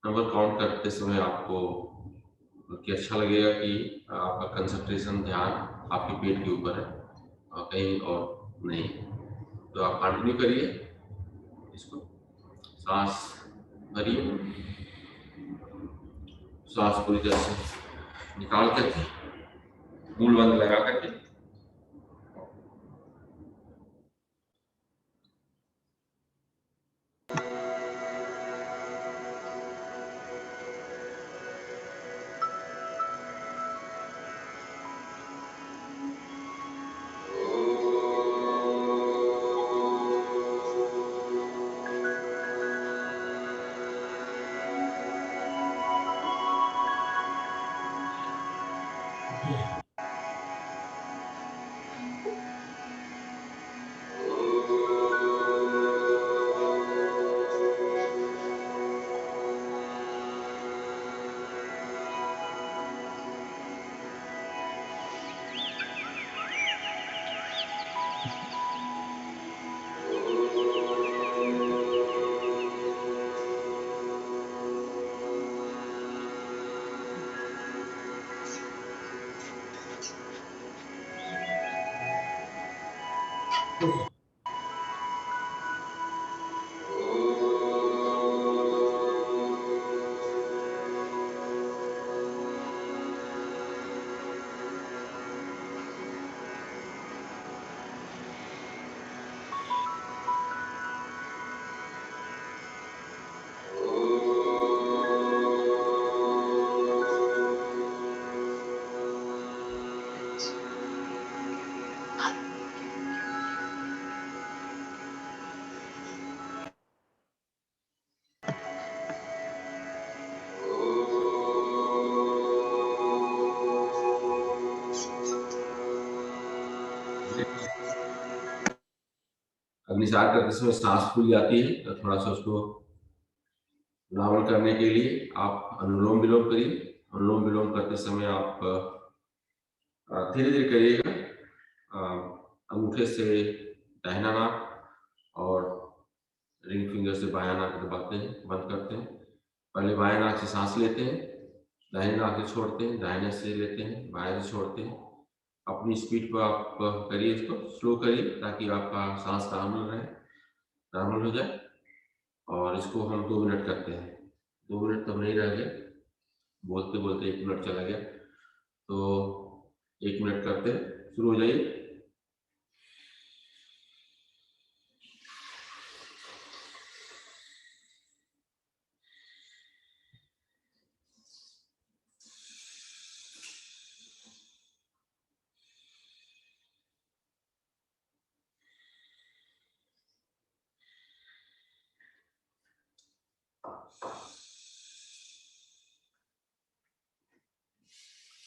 नंबर काउंट करते समय आपको कि अच्छा लगेगा कि आपका कंसंट्रेशन, ध्यान आपके पेट के ऊपर है और कहीं और नहीं। तो आप कंटिन्यू करिए इसको। सांस भरिए, सांस पूरी तरह से निकाल करके मूल बंद लगा करके अग्निसार करते समय सांस फूल जाती है, तो थोड़ा सा उसको नॉर्मल करने के लिए आप अनुलोम विलोम करिए। अनुलोम विलोम करते समय आप धीरे धीरे करिएगा। अंगूठे से दाहिना नाक और रिंग फिंगर से बायां नाक दबाते हैं, बंद करते हैं। पहले बाएं नाक से सांस लेते हैं, दाहिने नाक से छोड़ते हैं, दाहिने से लेते हैं, बाएं से छोड़ते हैं। अपनी स्पीड पर आप करिए, इसको स्लो करिए ताकि आपका सांस नॉर्मल रहे, नॉर्मल हो जाए। और इसको हम 2 मिनट करते हैं। 2 मिनट तब नहीं रह गए, बोलते बोलते 1 मिनट चला गया, तो 1 मिनट करते हैं। शुरू हो जाइए।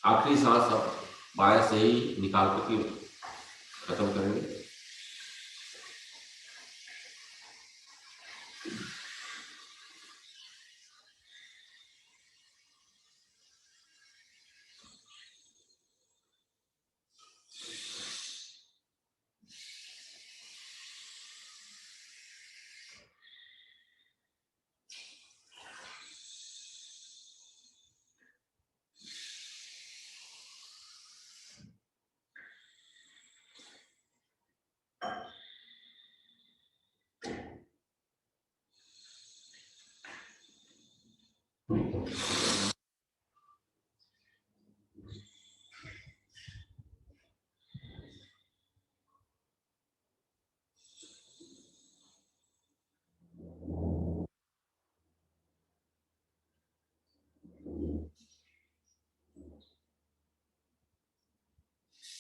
आखिरी सांस आप बाएं से ही निकाल करके खत्म करेंगे।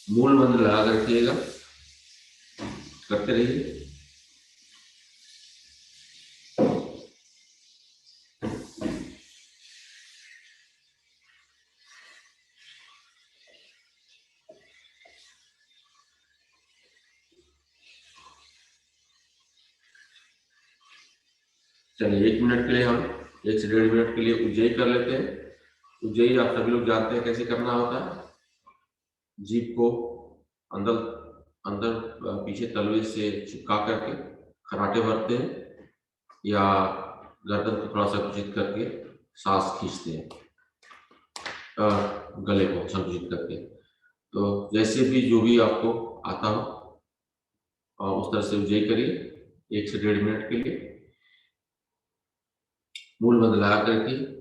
मूल मंत्र लगा कर रखिएगा, करते रहिए। चलिए 1 मिनट के लिए हम 1 से 1.5 मिनट के लिए उज्जयी कर लेते हैं। उज्जयी आप सभी लोग जानते हैं कैसे करना होता है। जीभ को अंदर अंदर पीछे तलवे से चिपका करके खराटे भरते हैं, या गर्दन को थोड़ा सा कुचित करके सांस खींचते हैं, गले को संकुचित करके। तो जैसे भी जो भी आपको आता हो उस तरह से उज्जयी करिए 1 से 1.5 मिनट के लिए। मूल मंत्र लगा करके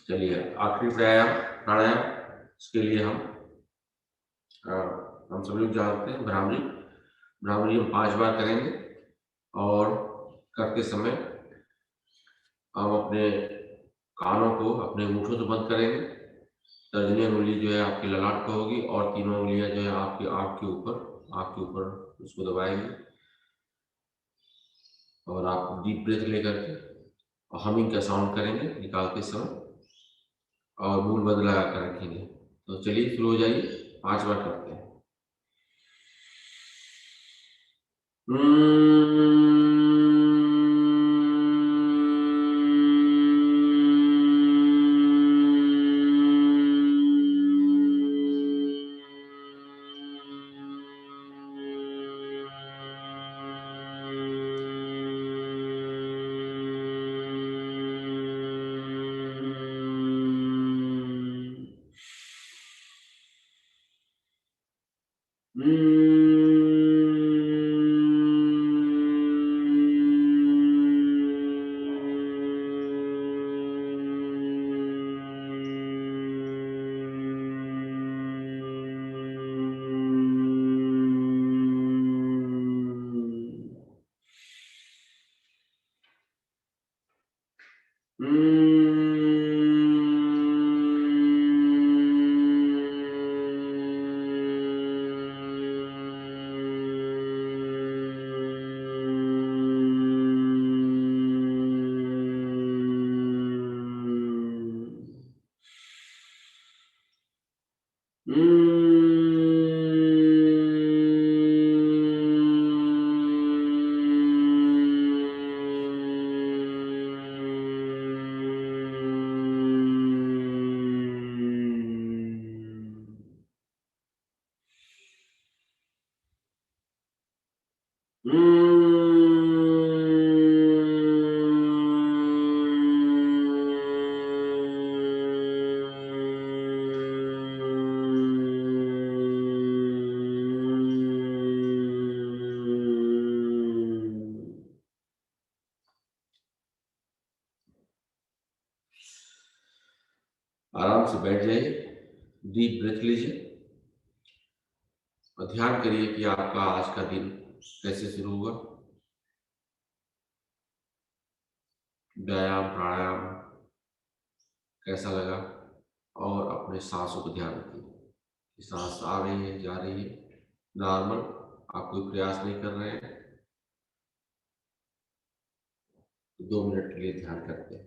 चलिए आखिरी प्राणायाम प्राणायाम इसके लिए हम सभी लोग जानते हैं भ्रामरी। भ्रामरी हम 5 बार करेंगे, और करते समय हम अपने कानों को अपने अंगूठों से बंद करेंगे। तर्जनी उंगली जो है आपकी ललाट पर होगी, और तीनों उंगलियां जो है आपकी आँख के ऊपर उसको दबाएंगे, और आप डीप ब्रेथ लेकर के और हमिंग का साउंड करेंगे निकालते समय, और मूल मंत्र लगा कर रखेंगे। तो चलिए शुरू हो जाइए, 5 बार करते हैं। आराम से बैठ जाइए, डीप ब्रेथ लीजिए, और ध्यान करिए कि आपका आज का दिन कैसे शुरू हुआ। व्यायाम प्राणायाम कैसा लगा, और अपने सांसों को ध्यान रखिए कि सांस आ रही है, जा रही है, नॉर्मल, आप कोई प्रयास नहीं कर रहे हैं। 2 मिनट के लिए ध्यान करते हैं।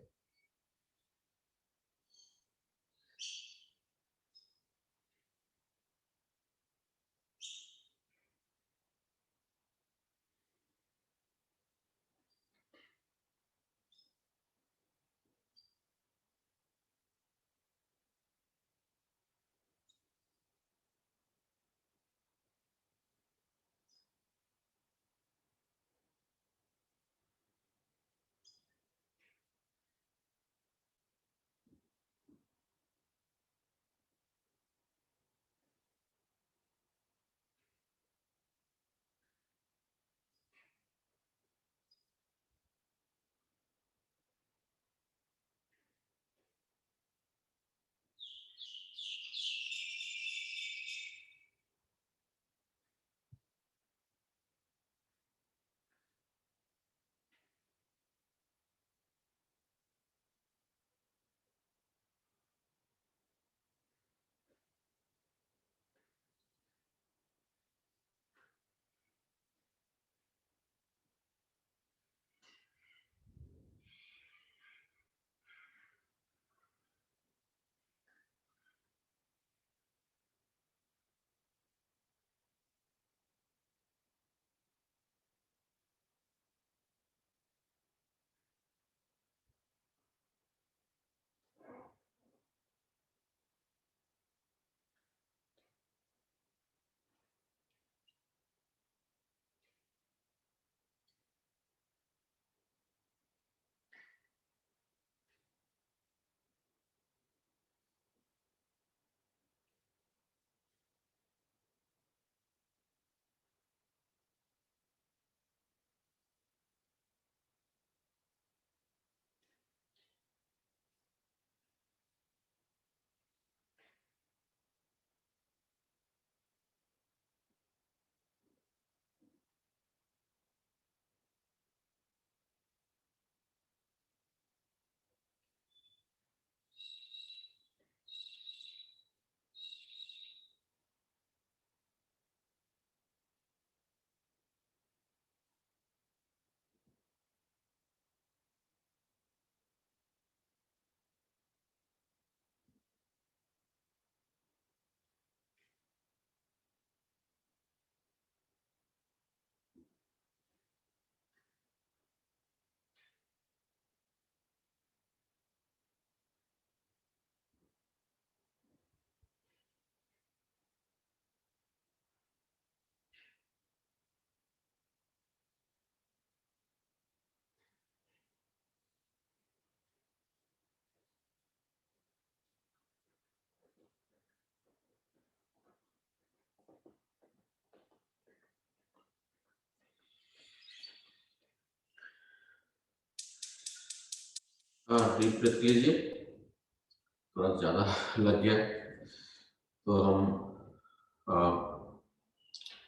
डीप ब्रेथ लीजिए, थोड़ा ज्यादा लग गया है। तो हम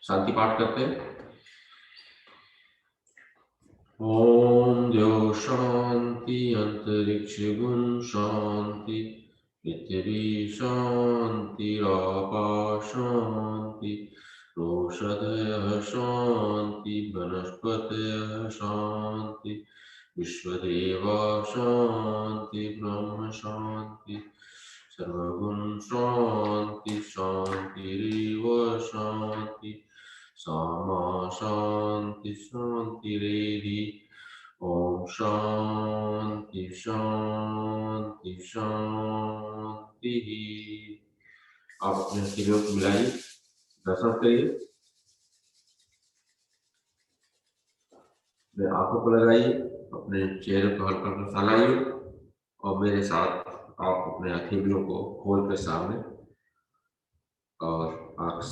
शांति पाठ करते हैं। ओम द्यो शांति अंतरिक्ष गुण शांति पृथ्वी शांति रापा शांति रोषधयः शांति वनस्पतयः शांति विश्वदेवा शांति ब्रह्म शांति सर्वगुण शांति शांतिरेव शांति सामा शांति शांतिरेधि। ओम शांति शांति शांति। आप अपने हथेलियों को मिलाइए, दर्शन करिए, अपने आंखों को लगाइए, अपने चेहरे को हल्का हल्का फैलाइए और मेरे साथ आप अपने हथेलियों को खोल कर सामने और आंख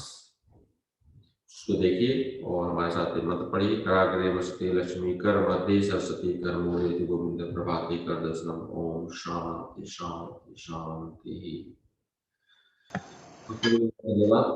को देखिए और हमारे साथ मंत्र पढ़िए। कराग्रे वसते लक्ष्मी कर मध्य सरस्वती कर मूले गोविंद प्रभाते कर दर्शनम। ओम शांति शांति शांति। धन्यवाद।